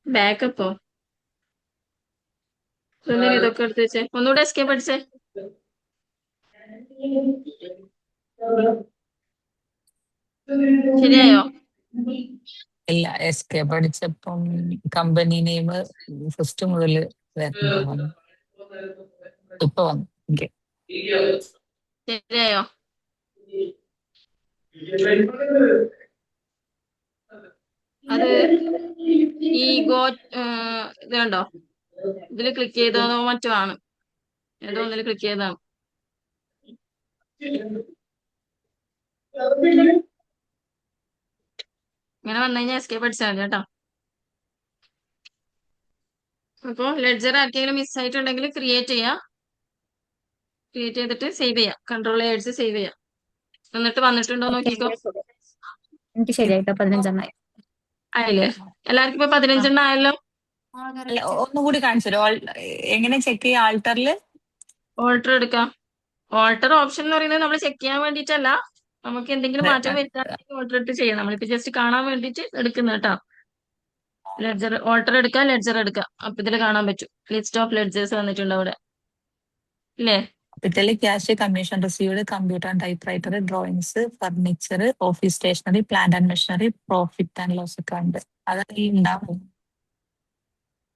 ബാക്കപ്പോ. ഇതൊക്കെ എടുത്ത് വെച്ചേ. ഒന്നുകൂടെ എസ്കേപ്പ് അടിച്ചേ. ശരിയായോ? ഇല്ല എസ്കേപ്പ് അടിച്ചപ്പം കമ്പനി നെയിം ഫസ്റ്റ് മുതൽ വന്നു. ഇപ്പൊ വന്നു. ഓക്കെ ശരിയായോ? അത് ഈ ഗോ ഇത് കണ്ടോ? ഇതില് ക്ലിക്ക് ചെയ്തോ മറ്റോ ആണ്. ഏതോ ഒന്നില് ക്ലിക്ക് ചെയ്താണ്. ഇങ്ങനെ വന്നു കഴിഞ്ഞാൽ എസ്കേപ്പ് അടിച്ചാൽ മതി കേട്ടോ. അപ്പൊ ലെഡ്ജർ ആർക്കെങ്കിലും മിസ് ആയിട്ടുണ്ടെങ്കിൽ ക്രിയേറ്റ് ചെയ്യാം. ക്രിയേറ്റ് ചെയ്തിട്ട് സേവ് ചെയ്യാം. കൺട്രോൾ അടിച്ച് സേവ് ചെയ്യാം. എന്നിട്ട് വന്നിട്ടുണ്ടോ നോക്കിക്കോ. എനിക്ക് ശരിയായിട്ടോ 15 ആയില്ലേ? എല്ലാവർക്കും ഇപ്പൊ 15 ആയല്ലോ. അല്ല ഒന്നുകൂടി കാണിച്ചു തരോ? എങ്ങനെ ചെക്ക് ചെയ്യാം? ആൾട്ടറിൽ ഓൾട്ടർ എടുക്കാം. ഓൾട്ടർ ഓപ്ഷൻ എന്ന് പറയുന്നത് നമ്മൾ ചെക്ക് ചെയ്യാൻ വേണ്ടിയിട്ടല്ല, നമുക്ക് എന്തെങ്കിലും മാറ്റം വരുത്താൻ ഓൾട്ടർ ഇട്ട് ചെയ്യാം. നമ്മളിപ്പോ ജസ്റ്റ് കാണാൻ വേണ്ടിയിട്ട് എടുക്കുന്ന കേട്ടോ. ലെഡ്ജർ ഓൾട്ടർ എടുക്കാം, ലെഡ്ജർ എടുക്കാം. അപ്പൊ ഇതിൽ കാണാൻ പറ്റും ലിസ്റ്റ് ഓഫ് ലെഡ്ജേഴ്സ് വന്നിട്ടുണ്ട് അവിടെ ഇല്ലേ? Capital cash, commission received, computer and typewriter, drawings, furniture, office stationery, plant and machinery, profit and loss ഒക്കെ ഉണ്ട്. അതൊക്കെ ഉണ്ടാവും.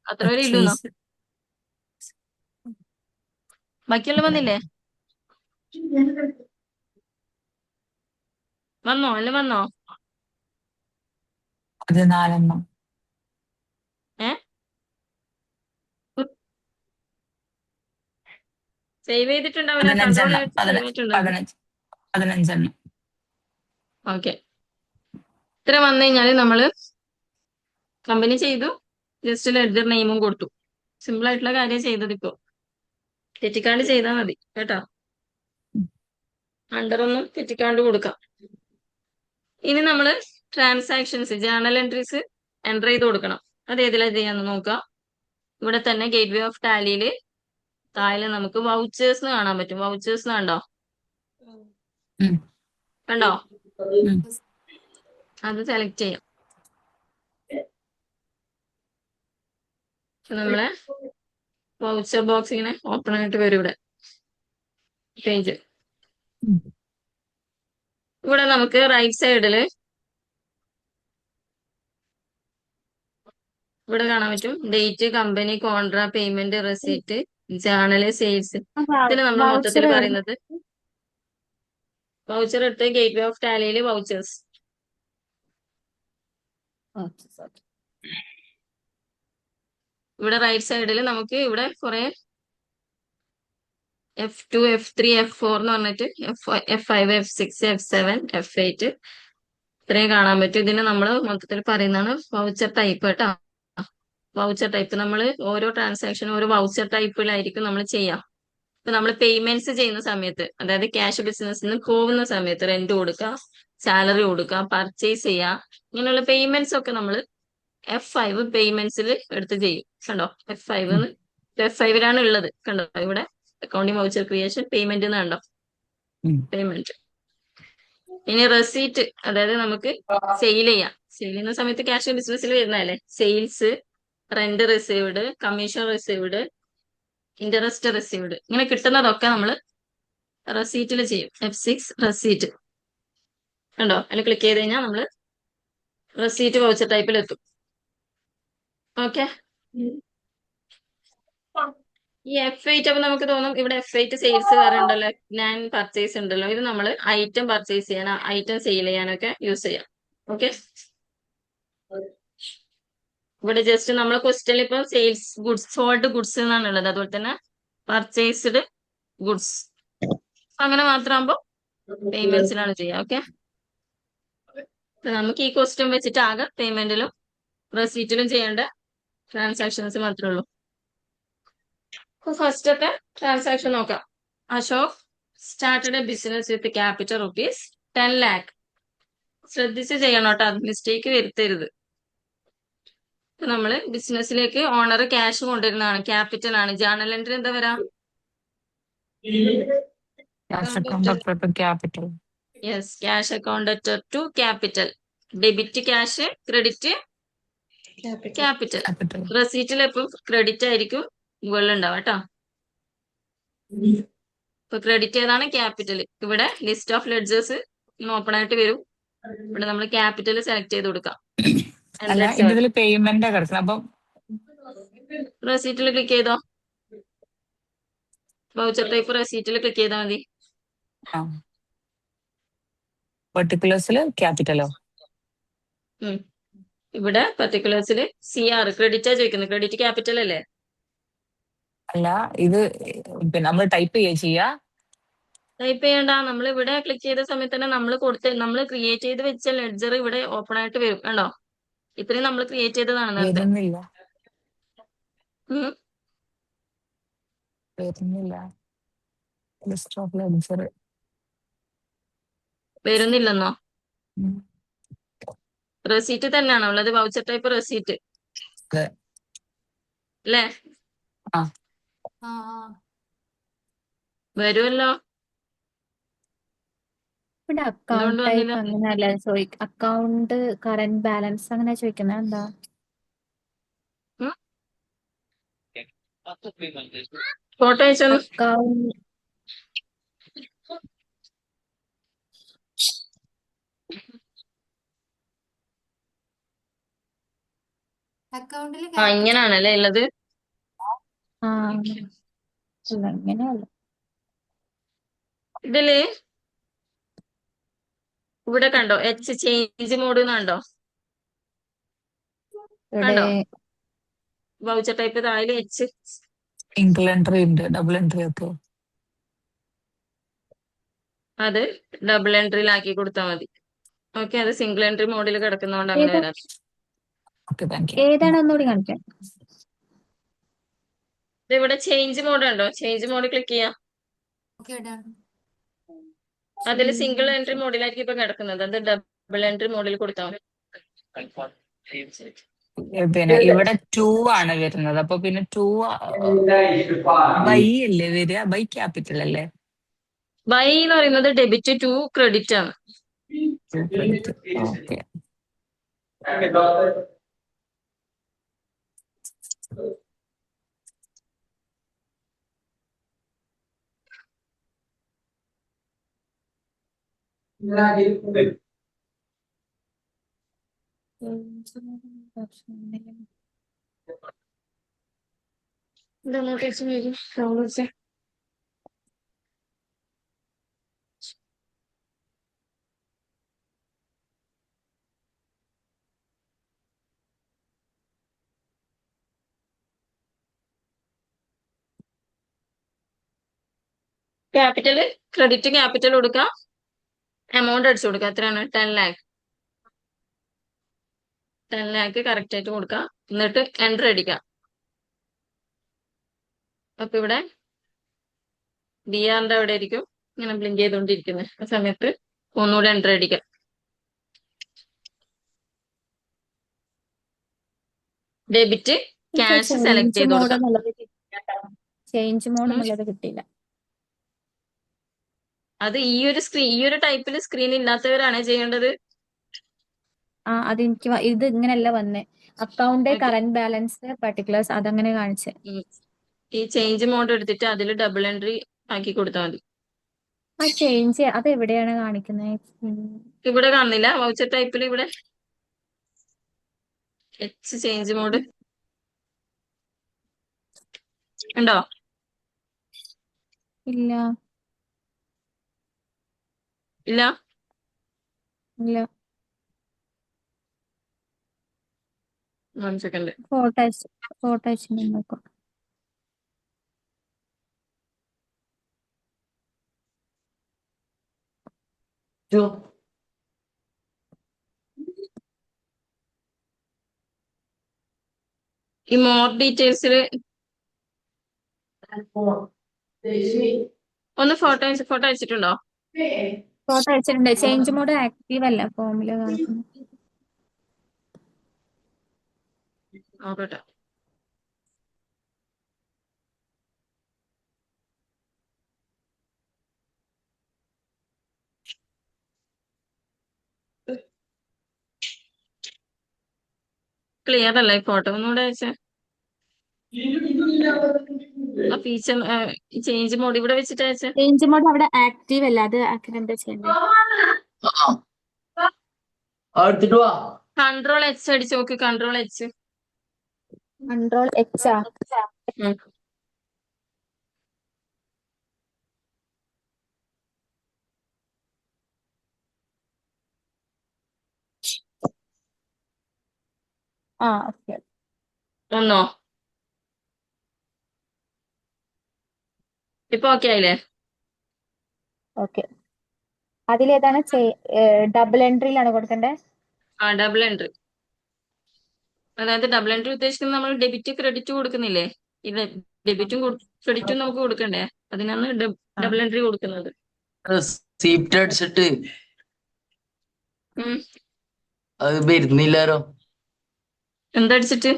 അത്ര വരെ ഇല്ലല്ലോ. ബാക്കിയെല്ലാം വന്നില്ലേ? വന്നോ? അല്ല വന്നോ? 14 സേവ് ചെയ്തിട്ടുണ്ടാവില്ല. കൺട്രോൾ സേവ് ചെയ്തിട്ടുണ്ടാവില്ല. 15 ഓക്കെ. ഇത്ര വന്നു കഴിഞ്ഞാല് നമ്മള് കമ്പനി ചെയ്തു, ജസ്റ്റ് ലെഡ്ജർ നെയിമും കൊടുത്തു. സിമ്പിൾ ആയിട്ടുള്ള കാര്യം ചെയ്തത്. ഇപ്പോ തെറ്റിക്കാണ്ട് ചെയ്താൽ മതി കേട്ടോ. അണ്ടറൊന്നും തെറ്റിക്കാണ്ട് കൊടുക്കാം. ഇനി നമ്മള് ട്രാൻസാക്ഷൻസ്, ജേർണൽ എൻട്രീസ് എൻ്റർ ചെയ്ത് കൊടുക്കണം. അത് ഏതിലാ ചെയ്യാന്ന് നോക്കാം. ഇവിടെ തന്നെ ഗേറ്റ് വേ ഓഫ് ടാലിയില് താഴെ നമുക്ക് വൗച്ചേഴ്സ് കാണാൻ പറ്റും. വൗച്ചേഴ്സ് കണ്ടോ? കണ്ടോ? അത് സെലക്ട് ചെയ്യാം. നമ്മളെ വൗച്ചർ ബോക്സ് ഇങ്ങനെ ഓപ്പൺ ആയിട്ട് വരും. ഇവിടെ പേജ്. ഇവിടെ നമുക്ക് റൈറ്റ് സൈഡില് ഇവിടെ കാണാൻ പറ്റും date, company, contra, payment, receipt, journal, sales. ഇതിന് നമ്മൾ മൊത്തത്തിൽ പറയുന്നത് വൗച്ചർ എടുത്ത് ഗേറ്റ് വേ ഓഫ് ടാലിയില് വൗച്ചേഴ്സ്. ഇവിടെ റൈറ്റ് സൈഡിൽ നമുക്ക് ഇവിടെ കുറെ F2, F3, F4 എന്ന് പറഞ്ഞിട്ട് F5, F6, F7, F8 ഇത്രയും കാണാൻ പറ്റും. ഇതിന് നമ്മൾ മൊത്തത്തിൽ പറയുന്നതാണ് വൗച്ചർ ടൈപ്പ് കേട്ടോ. വൗച്ചർ ടൈപ്പ് നമ്മൾ ഓരോ ട്രാൻസാക്ഷനും ഓരോ വൗച്ചർ ടൈപ്പിലായിരിക്കും നമ്മൾ ചെയ്യാം. ഇപ്പൊ നമ്മൾ പേയ്മെന്റ്സ് ചെയ്യുന്ന സമയത്ത്, അതായത് ക്യാഷ് ബിസിനസ്സിൽ നിന്ന് പോകുന്ന സമയത്ത് റെന്റ് കൊടുക്കുക, സാലറി കൊടുക്കുക, പർച്ചേസ് ചെയ്യുക, ഇങ്ങനെയുള്ള പേയ്മെന്റ്സ് ഒക്കെ നമ്മൾ F5 പേയ്മെന്റ്സിൽ എടുത്ത് ചെയ്യും. കണ്ടോ? F5ലാണ് ഉള്ളത്. കണ്ടോ? ഇവിടെ അക്കൗണ്ടിങ്, വൗച്ചർ ക്രിയേഷൻ, പേയ്മെന്റ് എന്ന് കണ്ടോ? പേയ്മെന്റ്. ഇനി റെസീറ്റ്, അതായത് നമുക്ക് സെയിൽ ചെയ്യാം. സെയിൽ ചെയ്യുന്ന സമയത്ത് ക്യാഷ് ബിസിനസ്സിൽ വരുന്നതല്ലേ. Sales, rent received, commission received, interest received, ഇങ്ങനെ കിട്ടുന്നതൊക്കെ നമ്മൾ റെസീറ്റിൽ ചെയ്യും. F6 റെസീറ്റ് കണ്ടോ? അതിൽ ക്ലിക്ക് ചെയ്ത് കഴിഞ്ഞാൽ നമ്മൾ റെസീറ്റ് വൗച്ചർ ടൈപ്പിൽ എത്തും. ഓക്കെ. ഈ F8 അപ്പൊ നമുക്ക് തോന്നും ഇവിടെ F8 സെയിൽസ് വേറെ ഉണ്ടല്ലോ, ഞാൻ പർച്ചേസ് ഉണ്ടല്ലോ. ഇത് നമ്മൾ ഐറ്റം പർച്ചേസ് ചെയ്യാൻ, ഐറ്റം സെയിൽ ചെയ്യാനൊക്കെ യൂസ് ചെയ്യാം. ഓക്കെ. ഇവിടെ ജസ്റ്റ് നമ്മൾ ക്വസ്റ്റ്യനിൽ ഇപ്പൊ സെയിൽസ് ഗുഡ്സ്, സോൾഡ് ഗുഡ്സ് എന്നാണ് ഉള്ളത്. അതുപോലെ തന്നെ പർച്ചേസ്ഡ് ഗുഡ്സ്. അങ്ങനെ മാത്രമാകുമ്പോൾ പേയ്മെന്റ്സിലാണ് ചെയ്യുക. ഓക്കെ, നമുക്ക് ഈ ക്വസ്റ്റ്യൻ വെച്ചിട്ട് ആകെ പേയ്മെന്റിലും റെസീറ്റിലും ചെയ്യേണ്ട ട്രാൻസാക്ഷൻസ് മാത്രമേ ഉള്ളൂ. ഫസ്റ്റത്തെ ട്രാൻസാക്ഷൻ നോക്കാം. Ashok started a business with capital rupees 10 lakh. ശ്രദ്ധിച്ച് ചെയ്യണം കേട്ടോ, മിസ്റ്റേക്ക് വരുത്തരുത്. നമ്മള് ബിസിനസ്സിലേക്ക് ഓണർ ക്യാഷ് കൊണ്ടുവരുന്നതാണ്, ക്യാപിറ്റൽ ആണ്. ജേർണൽ എൻട്രി എന്താ വരാ? Cash account capital. Yes, cash account to capital. Debit cash, credit capital. Capital. റെസീറ്റിൽ എപ്പം ക്രെഡിറ്റ് ആയിരിക്കും മുകളിൽ ഉണ്ടാവുക കേട്ടോ. ഇപ്പൊ ക്രെഡിറ്റ് ഏതാണ്? ക്യാപിറ്റൽ. ഇവിടെ ലിസ്റ്റ് ഓഫ് ലെഡ്ജേഴ്സ് ഓപ്പൺ ആയിട്ട് വരും. ഇവിടെ നമ്മൾ ക്യാപിറ്റൽ സെലക്ട് ചെയ്ത് കൊടുക്കാം. അല്ല ഇതിൽ പേയ്മെന്റ് കിടക്കണം. അപ്പം റെസീറ്റിൽ ക്ലിക്ക് ചെയ്തോ, വൗച്ചർ ടൈപ്പ് റെസീറ്റിൽ ക്ലിക്ക് ചെയ്താൽ മതി. പെർട്ടിക്കുലേഴ്സിൽ ക്യാപിറ്റലോ? ഇവിടെ പർട്ടിക്കുലേഴ്സിൽ CR ക്രെഡിറ്റാ ചോദിക്കുന്നത്. ക്രെഡിറ്റ് ക്യാപിറ്റൽ അല്ലേ? അല്ല, ഇത് പിന്നെ നമ്മൾ ടൈപ്പ് ചെയ്യാ. ടൈപ്പ് ചെയ്യണ്ട, നമ്മൾ ഇവിടെ ക്ലിക്ക് ചെയ്ത സമയത്ത് തന്നെ നമ്മൾ ക്രിയേറ്റ് ചെയ്ത് വെച്ച ലെഡ്ജർ ഇവിടെ ഓപ്പൺ ആയിട്ട് വരും. കണ്ടോ, ഇത്രയും നമ്മൾ ക്രിയേറ്റ് ചെയ്തതാണ് നേരത്തെ. വരുന്നില്ല ഉം. വരുന്നില്ല ലിസ്റ്റ് ഓഫ് ലെഡ്ജർ. വരുന്നില്ലെന്നോ? റെസീറ്റ് തന്നെയാണോ ഉള്ളത്? വൗച്ചർ ടൈപ്പ് റെസീറ്റ് അല്ലേ? ആ വരുമല്ലോ. ഇവിടെ എന്തുകൊണ്ട് അക്കൗണ്ട് ടൈപ്പ് വന്നില്ല? അങ്ങനെയല്ല അക്കൗണ്ട് കറന്റ് ബാലൻസ് അങ്ങനെ ചോദിക്കുന്നത് എന്താ? ഫോട്ടോ അയച്ചോ. അക്കൗണ്ട് അക്കൗണ്ടിൽ ഇങ്ങനാണല്ലേ ഉള്ളത്? ആ അല്ല ഇങ്ങനെയല്ല. ഇതില് ഇവിടെ കണ്ടോ ചേഞ്ച് മോഡ് കണ്ടോ? ഇവിടെ കണ്ടോ വൗച്ചർ ടൈപ്പ് താഴെ സിംഗിൾ എൻട്രി ഉണ്ട്, ഡബിൾ എൻട്രി ഒക്കെ. അത് ഡബിൾ എൻട്രിയിലാക്കി കൊടുത്താൽ മതി. ഓക്കെ, അത് സിംഗിൾ എൻട്രി മോഡിൽ കിടക്കുന്നതുകൊണ്ട് അങ്ങനെ ഏതാ വരാം. Okay, thank you. ഏതാണ് ഒന്നുകൂടി കാണിക്കാൻ? ഇവിടെ ചേഞ്ച് മോഡ് ഉണ്ടോ? ചേഞ്ച് മോഡ് ക്ലിക്ക് ചെയ്യാം. അതിൽ സിംഗിൾ എൻട്രി മോഡിലായിരിക്കും ഇപ്പൊ കിടക്കുന്നത്. അത് ഡബിൾ എൻട്രി മോഡിൽ കൊടുത്താൽ മതി. പിന്നെ ഇവിടെ 2 ആണ് വരുന്നത്. അപ്പൊ പിന്നെ 2 ബൈ അല്ലേ വരിക? ബൈ ക്യാപിറ്റൽ അല്ലേ? ബൈ എന്ന് പറയുന്നത് ഡെബിറ്റ് ടു ക്രെഡിറ്റ് ആണ്. ഓക്കെ. ക്യാപിറ്റല് ക്രെഡിറ്റ് ക്യാപിറ്റൽ കൊടുക്കാം. എമൗണ്ട് അടിച്ചു കൊടുക്കാം. എത്രയാണ്? 10 lakh. 10 lakh കറക്റ്റ് ആയിട്ട് കൊടുക്കാം. എന്നിട്ട് എൻട്രി അടിക്കാം. അപ്പൊ ഇവിടെ BRന്റെ അവിടെ ആയിരിക്കും ഇങ്ങനെ ബ്ലിങ്ക് ചെയ്തുകൊണ്ടിരിക്കുന്നത്. ആ സമയത്ത് ഒന്നുകൂടെ എൻട്രി അടിക്കാം. ഡെബിറ്റ് ക്യാഷ് സെലക്ട് ചെയ്ത് കൊടുക്കാം. ചേഞ്ച് മോഡ് എന്നുള്ളത് കിട്ടിയില്ല. അത് ഈ ഒരു ടൈപ്പിൽ സ്ക്രീൻ ഇല്ലാത്തവരാണ് ചെയ്യേണ്ടത്. അതെനിക്ക് ഇത് ഇങ്ങനെയല്ല വന്നേ. അക്കൗണ്ട് കറന്റ് ബാലൻസ് പർട്ടിക്കുലേഴ്സ് അതങ്ങനെ കാണിച്ചേ. ഈ ചേഞ്ച് മോഡ് എടുത്തിട്ട് അതിൽ ഡബിൾ എൻട്രി ആക്കി കൊടുത്താൽ മതി. ആ ചേഞ്ച് അത് എവിടെയാണ് കാണിക്കുന്നത്? ഇവിടെ കാണുന്നില്ല വൗച്ചർ ടൈപ്പിൽ. ഇവിടെ ചേഞ്ച് മോഡ് ഉണ്ടോ? ഇല്ല ഇല്ല. ഇല്ല. 1 സെക്കൻഡ്. ഫോട്ടോ അയച്ചു നോക്കാം. Two. ഈ മോർ ഡീറ്റെയിൽസിൽ ഒന്ന് ഫോട്ടോ അയച്ചിട്ടുണ്ടോ? ഫോട്ടോ അയച്ചിട്ടുണ്ട്. ചേഞ്ച് മോഡ് ആക്റ്റീവ് അല്ല ഫോമില് കാണിക്കുന്നു. നോക്കട്ടെ. ക്ലിയർ അല്ലേ ഫോട്ടോ? ഒന്നുകൂടെ അയച്ചേ. ആ ഫീച്ചർ ചേഞ്ച് മോഡ് ഇവിടെ വെച്ചിട്ട് അയച്ചേ. ചേഞ്ച് മോഡ് അവിടെ ആക്റ്റീവ് അല്ല, അത് എന്താ ചെയ്യണ്ടേ? എടുത്തിട്ട് വാ. കൺട്രോൾ എച്ച് അടിച്ച് നോക്ക്. Control H. കൺട്രോൾ എക്സാ? ആ ഓക്കെ. ഒന്നോ? ഇപ്പൊ ഓക്കെ ആയില്ലേ? ഓക്കെ. അതിലേതാണ് ഡബിൾ എൻട്രിയിലാണ് കൊടുക്കണ്ടേ? ആ ഡബിൾ എൻട്രി. അതായത് ഡബിൾ എൻട്രി ഉദ്ദേശിക്കുന്നത് നമ്മൾ ഡെബിറ്റ് ക്രെഡിറ്റ് കൊടുക്കുന്നില്ലേ? ഇത് ഡെബിറ്റും ക്രെഡിറ്റും നമുക്ക് കൊടുക്കണ്ടേ? അതിനാണ് ഡബിൾ എൻട്രി കൊടുക്കുന്നത്. സീറ്റ് അടിച്ചിട്ട് ഉം. അത് വരുന്നില്ലാരോ. എന്തടിച്ചിട്ട്?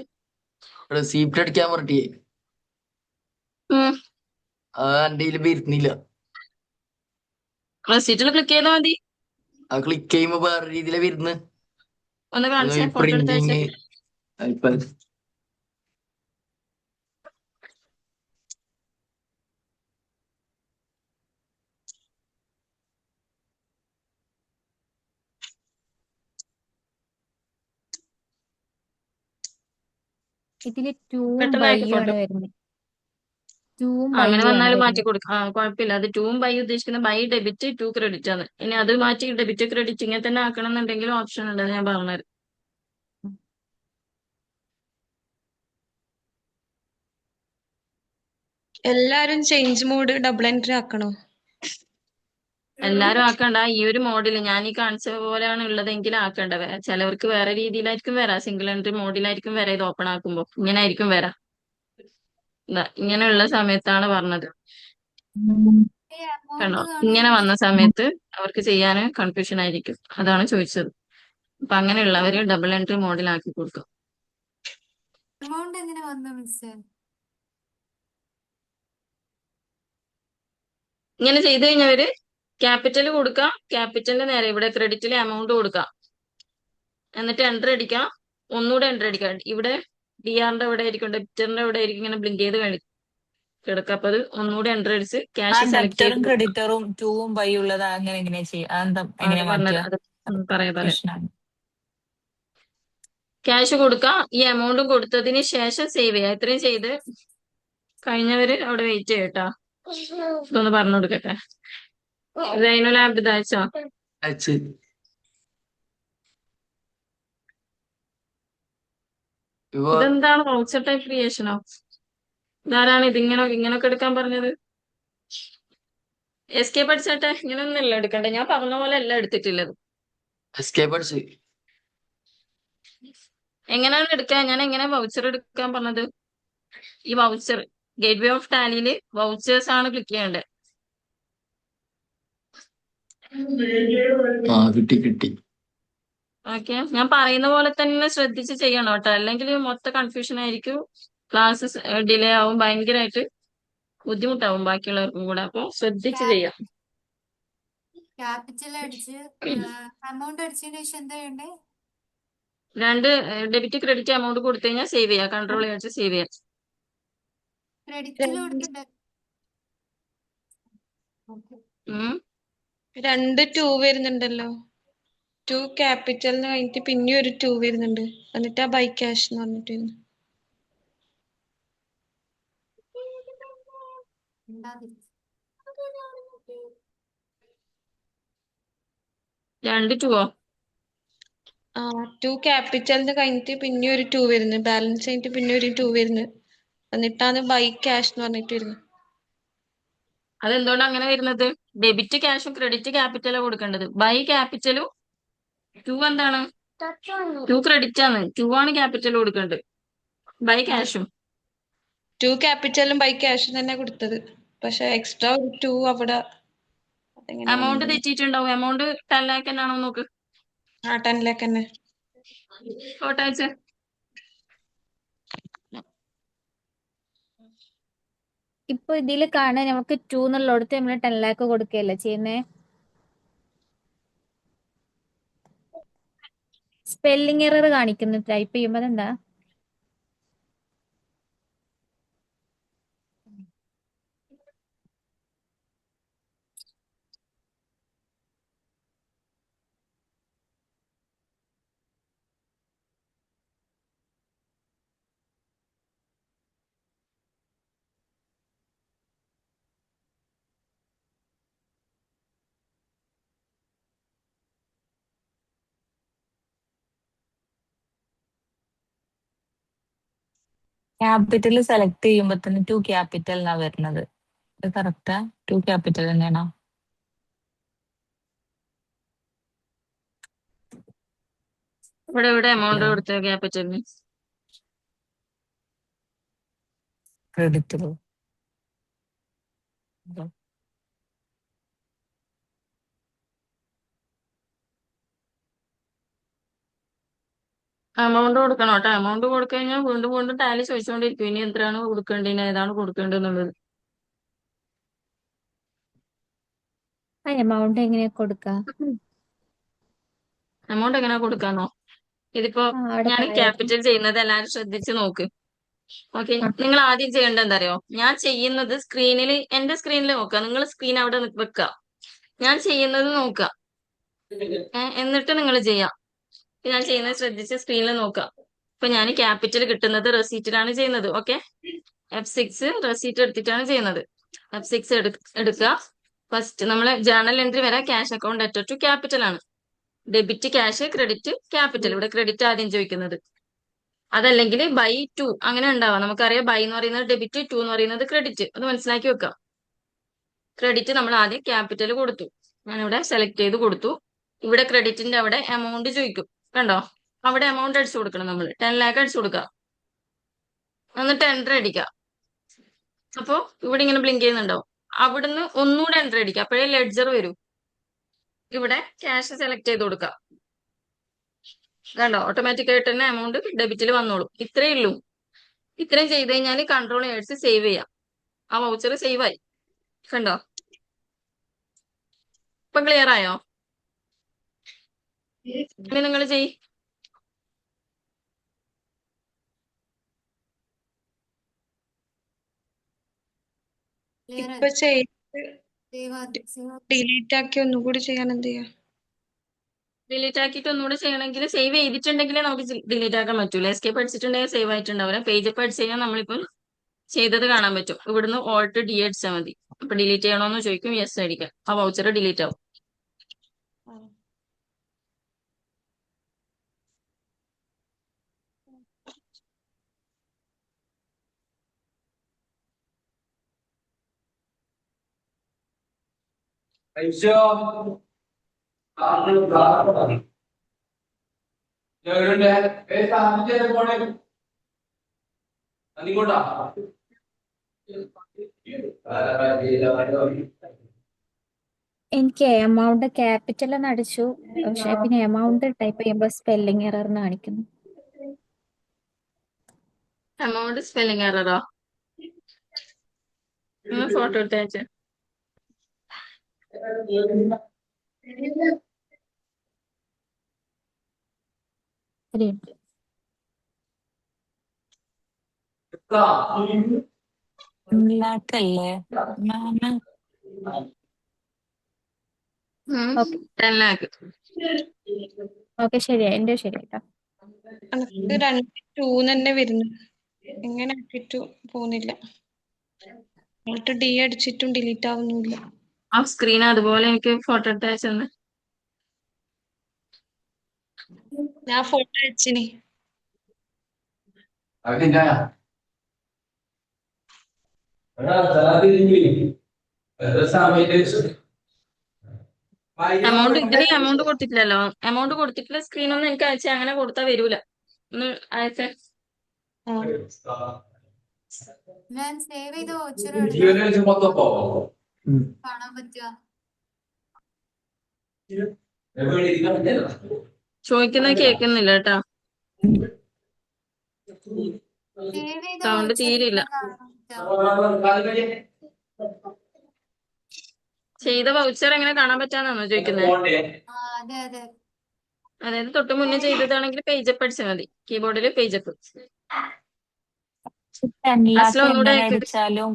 സീറ്റ് അടിക്കാൻ പറഞ്ഞിട്ടേ അത് എന്റെ കയ്യില് വരുന്നില്ല. റെസീറ്റിൽ ക്ലിക്ക് ചെയ്താൽ മതി. ആ ക്ലിക്ക് ചെയ്യുമ്പോ വേറെ രീതിയിലാ വരുന്നത്. ഒന്ന് കാണിച്ചാൽ ഫോട്ടോ എടുത്ത് പ്രിന്റിങ് അയച്ചേ. ഇതില് ടൂവും പെട്ടെന്ന് അയക്ക് ബൈയും ആണ് ഫോട്ടോ. വരുന്നത്. ടൂവും അങ്ങനെ ബൈയും ആണ് വന്നാലും മാറ്റി വരുന്നത്. കൊടുക്കാം. കുഴപ്പമില്ല. അത് ടൂവും ബൈ ഉദ്ദേശിക്കുന്ന ബൈ ഡെബിറ്റ് ടു ക്രെഡിറ്റ് ആണ്. ഇനി അത് മാറ്റി ഡെബിറ്റ് ക്രെഡിറ്റ് ഇങ്ങനെ തന്നെ ആക്കണം എന്നുണ്ടെങ്കിലും ഓപ്ഷൻ ഉണ്ട്. അത് ഞാൻ പറഞ്ഞത്. എല്ലാരും ചേഞ്ച് മോഡ് ഡബിൾ എൻട്രി ആക്കണോ? എല്ലാരും ആക്കണ്ട. ഈ ഒരു മോഡിൽ ഞാൻ ഈ കാണിച്ച പോലെയാണ് ഉള്ളതെങ്കിൽ ആക്കണ്ട. ചിലവർക്ക് വേറെ രീതിയിലായിരിക്കും വരാം. സിംഗിൾ എൻട്രി മോഡിലായിരിക്കും വരാം. ഇത് ഓപ്പൺ ആക്കുമ്പോ ഇങ്ങനെ ആയിരിക്കും വരാം. ഇങ്ങനെയുള്ള സമയത്താണ് പറഞ്ഞത്. കണ്ടോ? ഇങ്ങനെ വന്ന സമയത്ത് അവർക്ക് ചെയ്യാൻ കൺഫ്യൂഷൻ ആയിരിക്കും. അതാണ് ചോദിച്ചത്. അപ്പൊ അങ്ങനെയുള്ളവര് ഡബിൾ എൻട്രി മോഡിലാക്കി കൊടുക്കും. എമൗണ്ട് എങ്ങനെ വന്നു മിസ്? ഇങ്ങനെ ചെയ്ത് കഴിഞ്ഞവര് ക്യാപിറ്റൽ കൊടുക്കാം. ക്യാപിറ്റലിന് നേരെ ഇവിടെ ക്രെഡിറ്റിലെ എമൗണ്ട് കൊടുക്കാം. എന്നിട്ട് എൻട്രി അടിക്കാം. ഒന്നുകൂടെ എൻട്രി അടിക്കാം. ഇവിടെ ഡിആറിന്റെ എവിടെ ആയിരിക്കും, ഡെബിറ്ററിന്റെ എവിടെ ആയിരിക്കും ഇങ്ങനെ ബ്ലിങ്ക് ചെയ്ത് കിടക്കുക. അപ്പൊ അത് ഒന്നുകൂടെ എൻട്രി അടിച്ച് ആ ക്യാഷ് സെലക്ട് ഡെപ്റ്ററും ചെയ്ത് ക്രെഡിറ്ററും ടൂവും ബൈ ഉള്ളത് അങ്ങനെ എങ്ങനെയാ ചെയ്യാ? അതെന്താ എങ്ങനെയാ പറഞ്ഞത്. മാറ്റുക? അത് പറയാം. പ്രശ്നമാണ്. ക്യാഷ് കൊടുക്കാം. ഈ എമൗണ്ടും കൊടുത്തതിന് ശേഷം സേവ് ചെയ്യാം. ഇത്രയും ചെയ്ത് കഴിഞ്ഞവര് അവിടെ വെയിറ്റ് ചെയ്യട്ടാ. ഇതൊന്ന് പറഞ്ഞു കൊടുക്കട്ടെ. സൈനുൽ ആബ്ദ് അയച്ചോ? അയച്ച് ഇപ്പൊ ഇതെന്താണ് വൗച്ചർ ടൈപ്പ് ക്രിയേഷനോ? ഇതാരാണ് ഇങ്ങനൊക്കെ എടുക്കാൻ പറഞ്ഞത്? എസ്കേപ്പ് അടിച്ചട്ടെ. ഇങ്ങനൊന്നല്ല എടുക്കണ്ടേ. ഞാൻ പറഞ്ഞ പോലെ അല്ല എടുത്തിട്ടുള്ളത്. എസ്കേപ്പ് അടിച്ച് എങ്ങനെയാണ് എടുക്കാൻ? ഞാൻ എങ്ങനെ വൗച്ചർ എടുക്കാൻ പറഞ്ഞത്? ഈ വൗച്ചർ ഗേറ്റ് വേ ഓഫ് ടാലിയില് വൗച്ചേഴ്സ് ആണ് ക്ലിക്ക് ചെയ്യേണ്ടത്. കിട്ടി. ഓക്കെ, ഞാൻ പറയുന്ന പോലെ തന്നെ ശ്രദ്ധിച്ച് ചെയ്യണം കേട്ടോ. അല്ലെങ്കിൽ മൊത്തം കൺഫ്യൂഷൻ ആയിരിക്കും. ക്ലാസ് ഡിലേ ആവും. ഭയങ്കരമായിട്ട് ബുദ്ധിമുട്ടാവും ബാക്കിയുള്ളവർക്കും കൂടെ. അപ്പൊ ശ്രദ്ധിച്ച് ചെയ്യാം. ക്യാപിറ്റൽ അടിച്ച് എമൗണ്ട് അടിച്ചതിന് ശേഷം എന്താ ചെയ്യണ്ടേ? രണ്ട് ഡെബിറ്റ് ക്രെഡിറ്റ് എമൗണ്ട് കൊടുത്തു കഴിഞ്ഞാൽ സേവ് ചെയ്യാം. കൺട്രോൾ വെച്ച് സേവ് ചെയ്യാം. ക്രെഡിറ്റിൽ കൊടുക്കണ്ടേ? ഉം. രണ്ട് ടൂ വരുന്നുണ്ടല്ലോ. ടു ക്യാപിറ്റലിന് കഴിഞ്ഞിട്ട് പിന്നെ ഒരു ടൂ വരുന്നുണ്ട്. എന്നിട്ട് ആ ബൈ ക്യാഷ് എന്ന് പറഞ്ഞിട്ട് വരുന്നു. രണ്ട് ടൂവോ? ആ ടു ക്യാപിറ്റലിന് കഴിഞ്ഞിട്ട് പിന്നെ ഒരു ടൂ വരുന്നു. ബാലൻസ് കഴിഞ്ഞിട്ട് പിന്നെ ഒരു ടൂ വരുന്നു. എന്നിട്ടാണ് ബൈ ക്യാഷ് എന്ന് പറഞ്ഞിട്ട് വരുന്നത്. അതെന്തുകൊണ്ടാണ് അങ്ങനെ വരുന്നത്? ഡെബിറ്റ് ക്യാഷും ക്രെഡിറ്റ് ക്യാപിറ്റലും കൊടുക്കേണ്ടത്. ബൈ ക്യാപിറ്റലും ടു എന്താണ്? ടു ക്രെഡിറ്റ് ആണ്, ടു ആണ് ക്യാപിറ്റൽ കൊടുക്കേണ്ടത്. ബൈ ക്യാഷും 2 ക്യാപിറ്റലും ബൈ ക്യാഷും തന്നെ കൊടുത്തത്. പക്ഷെ എക്സ്ട്രാ ഒരു 2 അവിടെ എമൗണ്ട് അതെങ്ങനെയാണ്? തെറ്റിയിട്ടുണ്ടാവും. എമൗണ്ട് 10 lakh തന്നെയാണോ നോക്ക്. 10 lakh തന്നെ. ഫോട്ടോ അയച്ച്. ഇപ്പൊ ഇതിൽ കാണാൻ നമുക്ക് 2 എന്നുള്ളിടത്ത് നമ്മൾ 10 lakh കൊടുക്കുകയല്ലേ ചെയ്യുന്നേ. സ്പെല്ലിംഗ് എറർ കാണിക്കുന്നു ടൈപ്പ് ചെയ്യുമ്പോൾ. അതെന്താ? ക്യാപിറ്റൽ സെലക്ട് ചെയ്യുമ്പോ തന്നെ 2 ക്യാപിറ്റൽ എന്നാ വരുന്നത്. ഇത് കറക്റ്റാ? 2 ക്യാപിറ്റൽ തന്നെയാണോ? ഇവിടെ എമൗണ്ട് ഹലോ, കൊടുത്ത ക്യാപിറ്റലിന് ക്രെഡിറ്റിൽ എമൗണ്ട് കൊടുക്കണം കേട്ടോ. എമൗണ്ട് കൊടുക്കഴിഞ്ഞാൽ വീണ്ടും വീണ്ടും ടാലി ചോദിച്ചുകൊണ്ടിരിക്കും ഇനി എത്രയാണ് കൊടുക്കേണ്ടത്, ഏതാണ് കൊടുക്കേണ്ടത് എന്നുള്ളത്. ആ എമൗണ്ട് എങ്ങനെയാ കൊടുക്കുക? എമൗണ്ട് എങ്ങനെ കൊടുക്കാന്നോ? ഇതിപ്പോ അവിടെ ഞാൻ താഴെ. ക്യാപിറ്റൽ ചെയ്യുന്നത് എല്ലാവരും ശ്രദ്ധിച്ച് നോക്ക്. ഓക്കെ, ആ, നിങ്ങൾ ആദ്യം ചെയ്യേണ്ടത് എന്താ അറിയോ? ഞാൻ ചെയ്യുന്നത് സ്ക്രീനിൽ, എന്റെ സ്ക്രീനിൽ നോക്കുക, നിങ്ങൾ സ്ക്രീൻ അവിടെ വെക്കുക, ഞാൻ ചെയ്യുന്നത് നോക്കുക. എന്നിട്ട് നിങ്ങൾ ചെയ്യാം. ഞാൻ ചെയ്യുന്നത് ശ്രദ്ധിച്ച് സ്ക്രീനിൽ നോക്കുക. ഇപ്പൊ ഞാൻ ക്യാപിറ്റൽ കിട്ടുന്നത് റെസീറ്റിലാണ് ചെയ്യുന്നത്. ഓക്കെ, F6 റെസീറ്റ് എടുത്തിട്ടാണ് ചെയ്യുന്നത്. F6 എടുക്കുക. ഫസ്റ്റ് നമ്മളെ ജേണൽ എൻട്രി വരാം. ക്യാഷ് അക്കൗണ്ട് അറ്റർ ടു ക്യാപിറ്റൽ ആണ്. Debit cash, credit capital. ഇവിടെ ക്രെഡിറ്റ് ആദ്യം ചോദിക്കുന്നത്. അതല്ലെങ്കിൽ ബൈ ടു അങ്ങനെ ഉണ്ടാവാം. നമുക്കറിയാം ബൈ എന്ന് പറയുന്നത് ഡെബിറ്റ്, ടു എന്ന് പറയുന്നത് ക്രെഡിറ്റ്. അത് മനസ്സിലാക്കി വെക്കാം. ക്രെഡിറ്റ് നമ്മൾ ആദ്യം ക്യാപിറ്റൽ കൊടുത്തു. ഞാനിവിടെ സെലക്ട് ചെയ്ത് കൊടുത്തു. ഇവിടെ ക്രെഡിറ്റിന്റെ അവിടെ എമൗണ്ട് ചോദിക്കും. കണ്ടോ? അവിടെ എമൗണ്ട് അടിച്ചു കൊടുക്കണം. നമ്മൾ 10 lakh അടിച്ചു കൊടുക്കുക. എന്നിട്ട് എൻട്രി അടിക്കുക. അപ്പോ ഇവിടെ ഇങ്ങനെ ബ്ലിങ്ക് ചെയ്യുന്നുണ്ടാവും. അവിടുന്ന് ഒന്നുകൂടെ എൻട്രി അടിക്കുക. അപ്പോഴേ ലെഡ്ജർ വരൂ. ഇവിടെ ക്യാഷ് സെലക്ട് ചെയ്ത് കൊടുക്കുക. കണ്ടോ? ഓട്ടോമാറ്റിക് ആയിട്ട് തന്നെ എമൗണ്ട് ഡെബിറ്റിൽ വന്നോളും. ഇത്രയേ ഉള്ളൂ. ഇത്രയും ചെയ്ത് കഴിഞ്ഞാൽ കൺട്രോൾ എഴുതി സേവ് ചെയ്യാം. ആ വൗച്ചർ സേവ് ആയി. കണ്ടോ? ഇപ്പൊ ക്ലിയർ ആയോ? ഇനി നിങ്ങൾ ചെയ്. ക്ലിയർ ഇപ്പൊ ചെയ്ത് സേവ് ഡിലീറ്റ് ആക്കി ഒന്നുകൂടി ചെയ്യാൻ എന്ത് ചെയ്യാ? ഡിലീറ്റ് ആക്കിയിട്ട് ഒന്നുകൂടെ ചെയ്യണമെങ്കിൽ, സേവ് ചെയ്തിട്ടുണ്ടെങ്കിൽ നമുക്ക് ഡിലീറ്റ് ആക്കാൻ പറ്റൂല. എസ്കേപ്പ് അടിച്ചിട്ടുണ്ടെങ്കിൽ സേവ് ആയിട്ടുണ്ടാവില്ല. പേജ് ഒക്കെ അടിച്ച് കഴിഞ്ഞാൽ നമ്മളിപ്പം ചെയ്തത് കാണാൻ പറ്റും. ഇവിടുന്ന് Alt D അടിച്ചാൽ മതി. അപ്പൊ ഡിലീറ്റ് ചെയ്യണമെന്ന് ചോദിക്കും, യെസ് അടിക്കാം. ആ വൗച്ചർ ഡിലീറ്റ് ആവും. എനിക്ക് എമൗണ്ട് ക്യാപിറ്റൽ എന്ന് അടിച്ചു, പക്ഷെ പിന്നെ എമൗണ്ട് ടൈപ്പ് ചെയ്യുമ്പോൾ സ്പെല്ലിംഗ് എറർ എന്ന് കാണിക്കുന്നു. എമൗണ്ട് സ്പെല്ലിംഗ് എററോ? ഫോട്ടോ എടുത്ത് അയച്ചേ. ഒരു മിനിറ്റ്. ലാക്കല്ലേ മാമ? Okay 10 lakh. ഓക്കെ, ശരിയായി. എന്റെ ശരിയായിട്ടോ. എനിക്ക് 2 തന്നെ വരുന്നു. എങ്ങനെ ആക്കിയിട്ടു പോകുന്നില്ല. Alt D അടിച്ചിട്ടും ഡിലീറ്റ് ആവുന്നില്ല. ആ സ്ക്രീൻ അതുപോലെ എനിക്ക് ഫോട്ടോ എടുത്ത് അയച്ചെന്ന്. ഞാൻ ഫോട്ടോ അയച്ചിനി. എമൗണ്ട് ഇതിന് എമൗണ്ട് കൊടുത്തിട്ടില്ലല്ലോ. എമൗണ്ട് കൊടുത്തിട്ടുള്ള സ്ക്രീൻ ഒന്നും എനിക്ക് അയച്ച അങ്ങനെ കൊടുത്താൽ വരൂല. ഒന്ന് അയച്ചേ. ഞാൻ സേവ് ചെയ്ത വൗച്ചർ എവിടുന്നാ കാണാൻ പറ്റുക? ചോദിക്കുന്നത് കേൾക്കുന്നില്ല കേട്ടാ. സേവ് ചെയ്ത സൗണ്ട് വൗച്ചർ തീരില്ല. കാണാൻ പറ്റുക? ചെയ്ത വൗച്ചർ എങ്ങനെ കാണാൻ പറ്റാന്നാണോ ചോദിക്കുന്നത്? ആ അതെ അതെ. അതായത് തൊട്ട് മുന്നേ ചെയ്തതാണെങ്കിൽ പേജപ്പ് അടിച്ചാൽ മതി. കീബോർഡിൽ പേജപ്പ്. 10 അസ്ല ലാക്ക് ഒന്നുകൂടെ എങ്ങനെ അയക്ക്. അടിച്ചാലും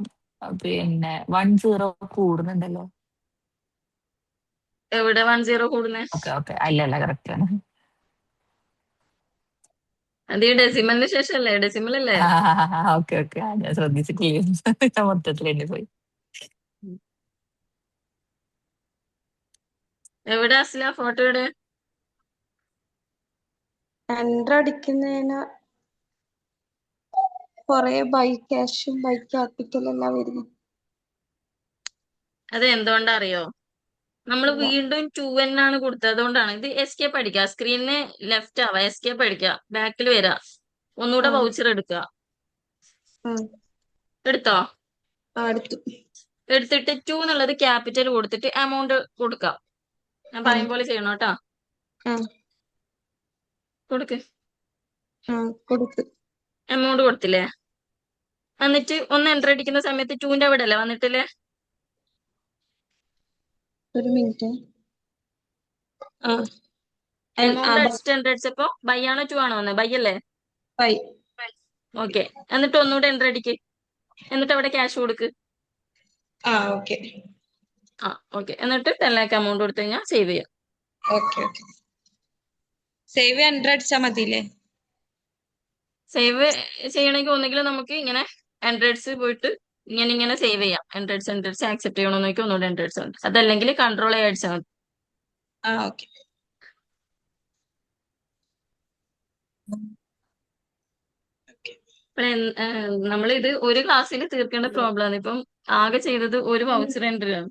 പിന്നെ 10 കൂടുന്നുണ്ടല്ലോ. എവിടെ 10 കൂടുന്നേ? ഓക്കെ അല്ലല്ല കറക്റ്റ് ആണ്. അത് ഈ ഡെസിമലിന് ശേഷമല്ലേ? ഡെസിമൽ അല്ലേ? ഓക്കെ ഞാൻ ശ്രദ്ധിച്ചിട്ടില്ല. മൊത്തത്തിൽ എണ്ണി പോയി. എവിടെ അസ്ല ഫോട്ടോ എവിടെ? എൻട്രി അടിക്കുന്നതിന് കൊറേ ബൈ ക്യാഷും ബൈ ക്യാപിറ്റൽ എല്ലാം വരുന്നു. അത് എന്തുകൊണ്ടാ അറിയോ? നമ്മൾ ഇല്ല. വീണ്ടും 2N ആണ് കൊടുത്തത്. അതുകൊണ്ടാണ്. ഇത് എസ്കേപ്പ് അടിക്കുക. സ്ക്രീനിന് ലെഫ്റ്റ് ആവാ. എസ്കേപ്പ് അടിക്കുക. ബാക്കിൽ വരാ. ഒന്നുകൂടെ ആ വൗച്ചർ എടുക്കുക. ആ എടുത്തോ? അടുത്തു. എടുത്തിട്ട് 2 എന്നുള്ളത് ക്യാപിറ്റൽ കൊടുത്തിട്ട് എമൗണ്ട് കൊടുക്കാം. ഞാൻ ആ പറയും പോലെ ചെയ്യണം കേട്ടാ. ആ കൊടുക്ക്. ആ കൊടുത്തു. എമൗണ്ട് കൊടുത്തില്ലേ? എന്നിട്ട് ഒന്ന് എൻ്റർ അടിക്കുന്ന സമയത്ത് 2ന്റെ അവിടെ അല്ലേ വന്നിട്ടില്ലേ? ഒരു മിനിറ്റ്. ആ എമൗണ്ട് അടിച്ചിട്ട് എൻ്റർ അടിച്ചപ്പോ ബൈ ആണോ 2 ആണോ വന്നത്? ബൈ അല്ലേ? ബൈ. ഓക്കെ. എന്നിട്ട് ഒന്നുകൂടെ എൻ്റർ അടിക്ക്. എന്നിട്ട് അവിടെ ക്യാഷ് കൊടുക്ക്. ആ ഓക്കെ ഓക്കെ. എന്നിട്ട് 10 ലാക്ക് എമൗണ്ട് കൊടുത്തു കഴിഞ്ഞാൽ സേവ് ചെയ്യാം. ഓക്കെ സേവ് എൻട്രി അടിച്ചാ മതിയില്ലേ? സേവ് ചെയ്യണമെങ്കിൽ ഒന്നെങ്കിൽ നമുക്ക് ഇങ്ങനെ എൻട്രഡ്സ് പോയിട്ട് ഇങ്ങനെ സേവ് ചെയ്യാം. എൻട്രഡ്സ് ആക്സെപ്റ്റ് ചെയ്യണമെന്ന് നോക്കി ഒന്നുകൂടെ എൻട്രഡ്സ് മതി. അതല്ലെങ്കിൽ കൺട്രോൾ അടിച്ചാൽ മതി. ആ ഓക്കെ. നമ്മൾ ഇത് ഒരു ക്ലാസ്സിൽ തീർക്കേണ്ട പ്രോബ്ലം ആണ്. ഇപ്പം ആകെ ചെയ്തത് ഒരു വൗച്ചർ എൻട്രി ആണ്.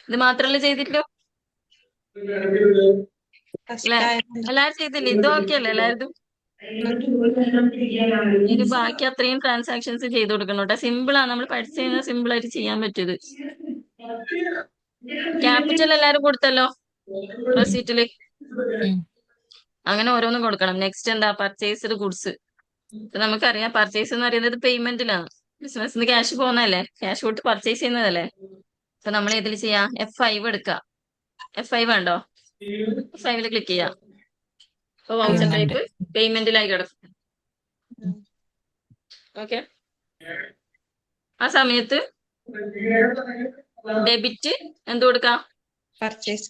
ഇത് മാത്രമല്ല ചെയ്തിട്ടില്ലോ അല്ലെ? എല്ലാരും ചെയ്തില്ലേ? ഇത് ഓക്കെ അല്ലേ എല്ലാവരും? ഇനി ബാക്കി അത്രയും ട്രാൻസാക്ഷൻസ് ചെയ്ത് കൊടുക്കണം കേട്ടോ. സിമ്പിൾ ആണ്. നമ്മൾ പഠിച്ചു കഴിഞ്ഞാൽ സിമ്പിൾ ആയിട്ട് ചെയ്യാൻ പറ്റിയത്. ക്യാപിറ്റൽ എല്ലാരും കൊടുത്തല്ലോ റെസീറ്റില്. അങ്ങനെ ഓരോന്നും കൊടുക്കണം. നെക്സ്റ്റ് എന്താ? Purchased goods. നമുക്കറിയാം പർച്ചേസ് എന്ന് പറയുന്നത് പേയ്മെന്റിലാണ്. ബിസിനസ്സിന് ക്യാഷ് പോകുന്നതല്ലേ? ക്യാഷ് കൊടുത്ത് പർച്ചേസ് ചെയ്യുന്നതല്ലേ? അപ്പൊ നമ്മൾ ഇതിൽ ചെയ്യാം F5 എടുക്കുക. F5 വേണ്ടോ? F5 ക്ലിക്ക് ചെയ്യാം. അപ്പൊ വൗച്ചർ പേയ്മെന്റ് ടൈപ്പ് പേയ്മെന്റിലായി കിടക്കും. ഓക്കെ. ആ സമയത്ത് ഡെബിറ്റ് എന്ത് കൊടുക്കാം? പർച്ചേസ്.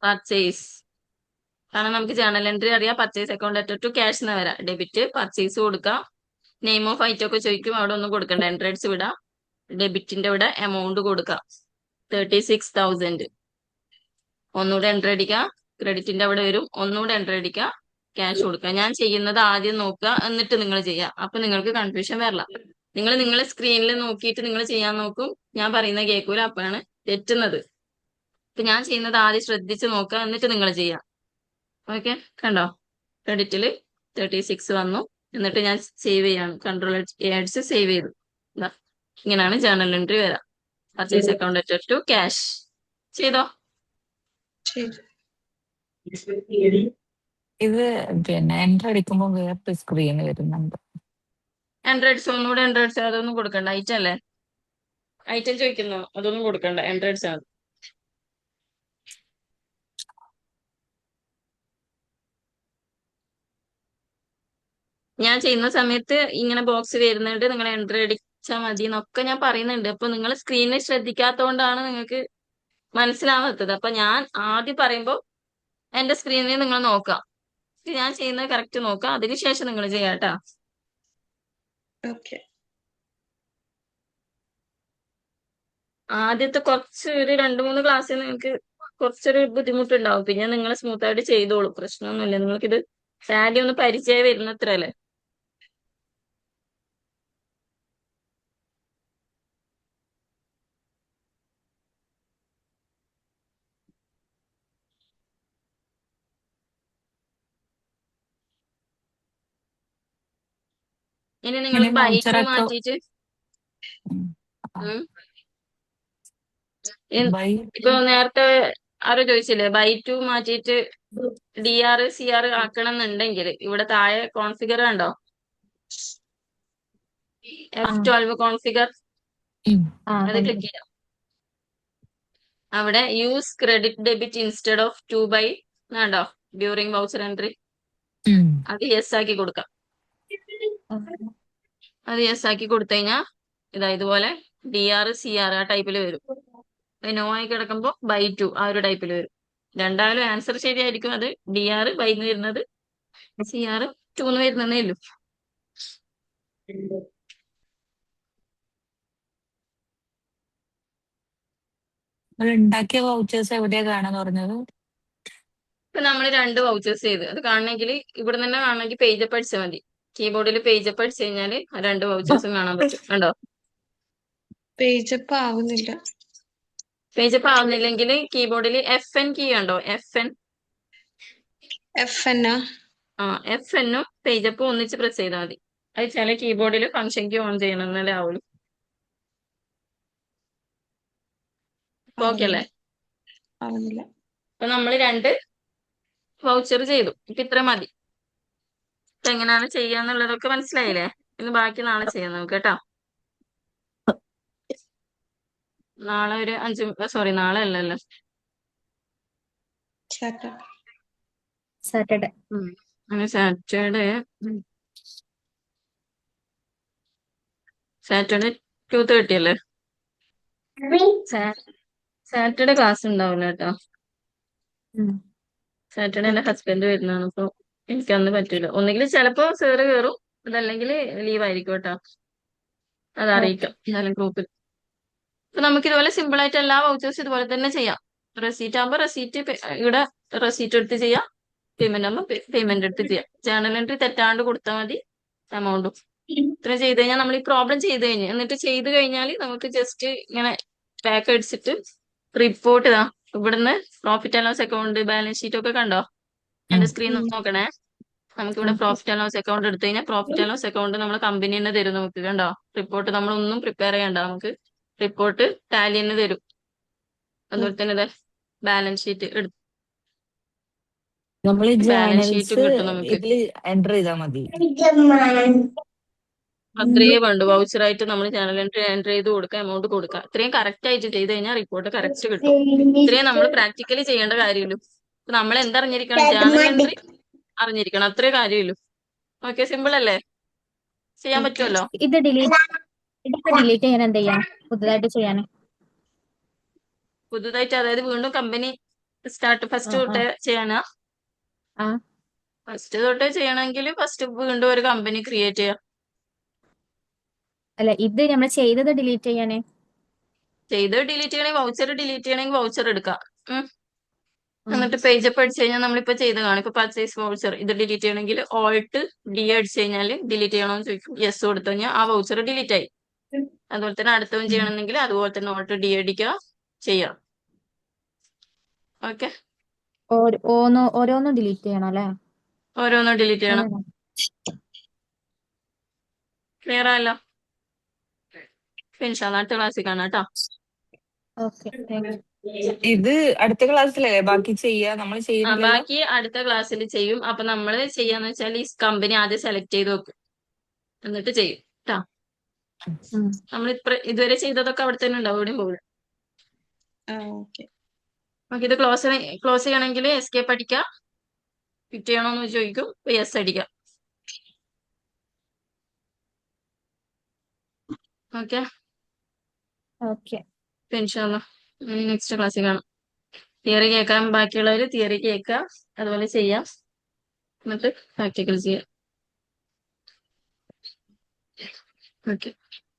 പർച്ചേസ്. കാരണം നമുക്ക് ജേണൽ എൻട്രി അറിയാം. പർച്ചേസ് അക്കൗണ്ട് അറ്റർ ടു ക്യാഷ് എന്ന് വരാം. ഡെബിറ്റ് പർച്ചേസ് കൊടുക്കാം. നെയിം ഓഫ് ഐറ്റം ഒക്കെ ചോദിക്കും. അവിടെ ഒന്നും കൊടുക്കണ്ട. എൻട്രൻസ് വിടാം. ഡെബിറ്റിന്റെ ഇവിടെ എമൗണ്ട് കൊടുക്കാം 36,000. ഒന്നുകൂടെ എൻട്രി അടിക്കുക. ക്രെഡിറ്റിന്റെ അവിടെ വരും. ഒന്നുകൂടെ എൻട്രി അടിക്കുക. ക്യാഷ് കൊടുക്കുക. ഞാൻ ചെയ്യുന്നത് ആദ്യം നോക്കുക, എന്നിട്ട് നിങ്ങൾ ചെയ്യുക. അപ്പൊ നിങ്ങൾക്ക് കൺഫ്യൂഷൻ വരില്ല. നിങ്ങൾ നിങ്ങളെ സ്ക്രീനിൽ നോക്കിയിട്ട് നിങ്ങൾ ചെയ്യാൻ നോക്കും. ഞാൻ പറയുന്ന കേൾക്കൂല. അപ്പോഴാണ് തെറ്റുന്നത്. ഇപ്പൊ ഞാൻ ചെയ്യുന്നത് ആദ്യം ശ്രദ്ധിച്ച് നോക്കുക, എന്നിട്ട് നിങ്ങൾ ചെയ്യാം. ഓക്കെ. കണ്ടോ? ക്രെഡിറ്റില് 36 വന്നു. എന്നിട്ട് ഞാൻ സേവ് ചെയ്യാണ്. കൺട്രോൾ അടിച്ച് സേവ് ചെയ്തു. ഇങ്ങനെയാണ് ജേണൽ എൻട്രി വരാം. പർച്ചേസ് അക്കൗണ്ട് അറ്റർ ടു ക്യാഷ്. ചെയ്തോ? ഇത് എൻട്രി അടിക്കുമ്പോൾ വേറെ സ്ക്രീൻ വരുന്നുണ്ട്. ആൻഡ്രോയിഡ്സ് ഒന്നുകൂടെ ആൻഡ്രോയിഡ്സ് അതൊന്നും കൊടുക്കണ്ട. ഐറ്റം അല്ലേ? ഐറ്റം ചോദിക്കുന്നു. അതൊന്നും കൊടുക്കണ്ട. ആൻഡ്രോയിഡ്സ് ആണ്. ഞാൻ ചെയ്യുന്ന സമയത്ത് ഇങ്ങനെ ബോക്സ് വരുന്നുണ്ട്. നിങ്ങൾ എൻട്രി അടിച്ചാൽ മതി എന്നൊക്കെ ഞാൻ പറയുന്നുണ്ട്. അപ്പൊ നിങ്ങൾ സ്ക്രീനിൽ ശ്രദ്ധിക്കാത്തതുകൊണ്ടാണ് നിങ്ങൾക്ക് മനസ്സിലാവാത്തത്. അപ്പൊ ഞാൻ ആദ്യം പറയുമ്പോൾ എന്റെ സ്ക്രീനിൽ നിങ്ങൾ നോക്കാം. ഞാൻ ചെയ്യുന്നത് കറക്റ്റ് നോക്കാം. അതിനുശേഷം നിങ്ങൾ ചെയ്യാട്ടാ. ഓക്കെ. ആദ്യത്തെ കുറച്ച് ഒരു 2-3 ക്ലാസ്സിൽ നിങ്ങൾക്ക് കുറച്ചൊരു ബുദ്ധിമുട്ടുണ്ടാവും. പിന്നെ നിങ്ങൾ സ്മൂത്ത് ആയിട്ട് ചെയ്തോളൂ. പ്രശ്നമൊന്നുമില്ല. നിങ്ങൾക്കിത് ടാലി ഒന്ന് പരിചയം വരുന്നത്രല്ലേ? ഇനി നിങ്ങൾ ഇങ്ങനെ ബൈ ടു വൗച്ചറൊക്കെ മാറ്റിയിട്ട് ഉം, ഇൻ- ബൈ ഇപ്പൊ നേരത്തെ ആരോ ചോദിച്ചില്ലേ ബൈ ടു മാറ്റിയിട്ട് DR CR ആക്കണം എന്നുണ്ടെങ്കിൽ ഇവിടെ താഴെ കോൺഫിഗർ ഉണ്ടോ F12 കോൺഫിഗർ അത് ക്ലിക്ക് ചെയ്യാം. അവിടെ use credit debit instead of 2 by വേണ്ടോ ഡ്യൂറിങ് വൗച്ചർ എൻട്രി അത് യെസ് ആക്കി കൊടുക്കാം. അത് യെസ് ആക്കി കൊടുത്തു കഴിഞ്ഞാൽ ഇതാ ഇതുപോലെ DR CR ആ ടൈപ്പിൽ വരും. നോ ആയി കിടക്കുമ്പോൾ ബൈ ടു ആ ഒരു ടൈപ്പിൽ വരും. രണ്ടായാലും ആൻസർ ശരിയായിരിക്കും. അത് DR ബൈന്ന് വരുന്നത് CR 2 വരുന്നതേ ഉള്ളൂ. ഉണ്ടാക്കിയ വൗച്ചേഴ്സ് എവിടെയാ കാണാന്ന് പറഞ്ഞത്? ഇപ്പൊ നമ്മൾ 2 വൗച്ചേഴ്സ് ചെയ്ത് അത് കാണണമെങ്കിൽ ഇവിടെ തന്നെ കാണണമെങ്കിൽ പേജ് അപ്പ് അടിച്ചാൽ മതി. കീബോർഡിൽ പേജ് അപ്പ് അടിച്ചു കഴിഞ്ഞാൽ 2 വൗച്ചേഴ്സും കാണാൻ പറ്റും. കണ്ടോ? പേജപ്പ് ആവുന്നില്ല. പേജ് അപ്പ് ആവുന്നില്ലെങ്കിൽ കീബോർഡിൽ FN കീ ഉണ്ടോ? FN FN FN page up ഒന്നിച്ച് പ്രസ് ചെയ്താൽ മതി. അത് ചില കീബോർഡിൽ ഫംഗ്ഷൻ കീ ഓൺ ചെയ്യണം എന്നാലേ ആവുള്ളൂ. ഓക്കെ അല്ലേ? ആവുന്നില്ല. അപ്പൊ നമ്മൾ 2 വൗച്ചർ ചെയ്തു. ഇപ്പൊ ഇത്ര മതി. ഇപ്പൊ എങ്ങനെയാണ് ചെയ്യാന്നുള്ളതൊക്കെ മനസ്സിലായില്ലേ? ഇനി ബാക്കി നാളെ ചെയ്യാം നമുക്ക് കേട്ടോ. നാളെ ഒരു 5 സോറി നാളെ അല്ലല്ലോ സാറ്റർഡേ. സാറ്റർഡേ 2:30 അല്ലേ? സാറ്റർഡേ ക്ലാസ് ഉണ്ടാവില്ല കേട്ടോ. സാറ്റർഡേ എന്റെ ഹസ്ബൻഡ് വരുന്നതാണ്. അപ്പൊ എനിക്ക് അന്ന് പറ്റൂല. ഒന്നെങ്കിൽ ചിലപ്പോ സാറ് കയറും, അതല്ലെങ്കിൽ ലീവ് ആയിരിക്കും കേട്ടോ. അത് അറിയിക്കാം എന്തായാലും ഗ്രൂപ്പിൽ. അപ്പൊ നമുക്ക് ഇതുപോലെ സിമ്പിൾ ആയിട്ട് എല്ലാ വൗച്ചേഴ്സും ഇതുപോലെ തന്നെ ചെയ്യാം. റെസീറ്റ് ആകുമ്പോൾ റെസീറ്റ് ഇവിടെ റെസീറ്റ് എടുത്ത് ചെയ്യാം. പേയ്മെന്റ് ആകുമ്പോൾ പേയ്മെന്റ് എടുത്ത് ചെയ്യാം. ജേണൽ എൻട്രി തെറ്റാണ്ട് കൊടുത്താൽ മതി എമൗണ്ടും. ഇത്ര ചെയ്ത് കഴിഞ്ഞാൽ നമ്മൾ ഈ പ്രോബ്ലം ചെയ്ത് കഴിഞ്ഞ് എന്നിട്ട് ചെയ്ത് കഴിഞ്ഞാൽ നമുക്ക് ജസ്റ്റ് ഇങ്ങനെ ബാക്ക് അടിച്ചിട്ട് റിപ്പോർട്ട് ഇതാ ഇവിടുന്ന് profit and loss account balance sheet ഒക്കെ കണ്ടോ? എന്റെ സ്ക്രീൻ നോക്കണേ. നമുക്ക് ഇവിടെ പ്രോഫിറ്റ് ആൻഡ് ലോസ് അക്കൗണ്ട് എടുത്തു കഴിഞ്ഞാൽ പ്രോഫിറ്റ് ആൻഡ് ലോസ് അക്കൗണ്ട് നമ്മൾ കമ്പനി തന്നെ തരും. നമുക്ക് കണ്ടോ? റിപ്പോർട്ട് നമ്മളൊന്നും പ്രിപ്പയർ ചെയ്യണ്ട. നമുക്ക് റിപ്പോർട്ട് ടാലി തന്നെ തരും. അതുപോലെ തന്നെ ബാലൻസ് ഷീറ്റ് നമ്മൾ ബാലൻസ് ഷീറ്റും ജേണൽസ് കിട്ടും നമുക്ക്. ഇതില് എൻ്റർ ചെയ്താൽ മതി. അത്രയേ വേണ്ടു. വൗച്ചറായിട്ട് നമ്മൾ ചാനൽ എൻട്രി ചെയ്ത് കൊടുക്കുക, എമൗണ്ട് കൊടുക്കുക. ഇത്രയും കറക്റ്റ് ആയിട്ട് ചെയ്ത് കഴിഞ്ഞാൽ റിപ്പോർട്ട് കറക്റ്റ് കിട്ടും. ഇത്രയും നമ്മൾ പ്രാക്ടിക്കലി ചെയ്യേണ്ട കാര്യമുള്ളൂ. നമ്മൾ എന്തറിഞ്ഞിരിക്കണം? ചാനൽ എൻട്രി അറിഞ്ഞിരിക്കണം. അത്രേ കാര്യമുള്ളൂ. ഓക്കെ, സിമ്പിൾ അല്ലേ? ചെയ്യാൻ പറ്റുമല്ലോ. ഇത് ഡിലീറ്റ് ചെയ്യാൻ എന്ത് ചെയ്യാം? പുതുതായിട്ട് ചെയ്യാൻ പുതുതായിട്ട് അതായത് വീണ്ടും കമ്പനി ഫസ്റ്റ് തൊട്ടേ ചെയ്യാനാ? ഫസ്റ്റ് തൊട്ടേ ചെയ്യണമെങ്കിൽ ഫസ്റ്റ് വീണ്ടും ഒരു കമ്പനി ക്രിയേറ്റ് ചെയ്യാം. അല്ല, ഇത് നമ്മൾ ചെയ്തത് ഡിലീറ്റ് ചെയ്യാന് ചെയ്ത് ഡിലീറ്റ് ചെയ്യണമെങ്കിൽ വൗച്ചർ ഡിലീറ്റ് ചെയ്യണമെങ്കിൽ വൗച്ചർ എടുക്കാം. എന്നിട്ട് പേജ് അപ്പ് അടിച്ചു കഴിഞ്ഞാൽ നമ്മളിപ്പോ ചെയ്ത് കാണും. ഇപ്പൊ പർച്ചേസ് വൗച്ചർ ഇത് ഡിലീറ്റ് ചെയ്യണമെങ്കിൽ Alt+D അടിച്ചു കഴിഞ്ഞാൽ ഡിലീറ്റ് ചെയ്യണമെന്ന് ചോദിക്കും. യെസ് കൊടുത്തു കഴിഞ്ഞാൽ ആ വൗച്ചർ ഡിലീറ്റ് ആയി. അതുപോലെ തന്നെ അടുത്തവൻ ചെയ്യണമെങ്കിൽ അതുപോലെ തന്നെ Alt+D അടിക്കുക, ചെയ്യാം. ഓക്കെ, ഓരോന്നും ഡിലീറ്റ് ചെയ്യണം അല്ലേ? ഓരോന്നും ഡിലീറ്റ് ചെയ്യണം. ക്ലിയർ ആയല്ലോ? ഇൻഷാല്ലാ അടുത്ത ക്ലാസ്സിൽ കാണാം കേട്ടോ. Okay, thank you. ഇത് അടുത്ത ക്ലാസ്സിലല്ലേ ബാക്കി ചെയ്യാ? നമ്മൾ ചെയ്യുന്നില്ലല്ലോ. ബാക്കി അടുത്ത ക്ലാസ്സിൽ ചെയ്യും. അപ്പൊ നമ്മൾ ചെയ്യാന്ന് വെച്ചാൽ ഈ കമ്പനി ആദ്യം സെലക്ട് ചെയ്ത് വെക്കും, എന്നിട്ട് ചെയ്യും കേട്ടോ. നമ്മൾ ഇതുവരെ ചെയ്തതൊക്കെ അവിടെ തന്നെ ഉണ്ടാവും, എവിടെയും പോകില്ല. ഓക്കെ. ഇത് ക്ലോസ് ചെയ്യണമെങ്കിൽ എസ്കേപ്പ് അടിക്കാം. ക്വിറ്റ് ചെയ്യണമെന്ന് ചോദിക്കും, യെസ് അടിക്കാം. ഓക്കെ ഓക്കെ, ഇൻഷാല്ലാ നെക്സ്റ്റ് ക്ലാസ്സിൽ കാണാം. തിയറി കേൾക്കാൻ ബാക്കിയുള്ളവർ തിയറി കേൾക്കുക, അതുപോലെ ചെയ്യാം, എന്നിട്ട് പ്രാക്ടിക്കൽ ചെയ്യാം. ഓക്കെ.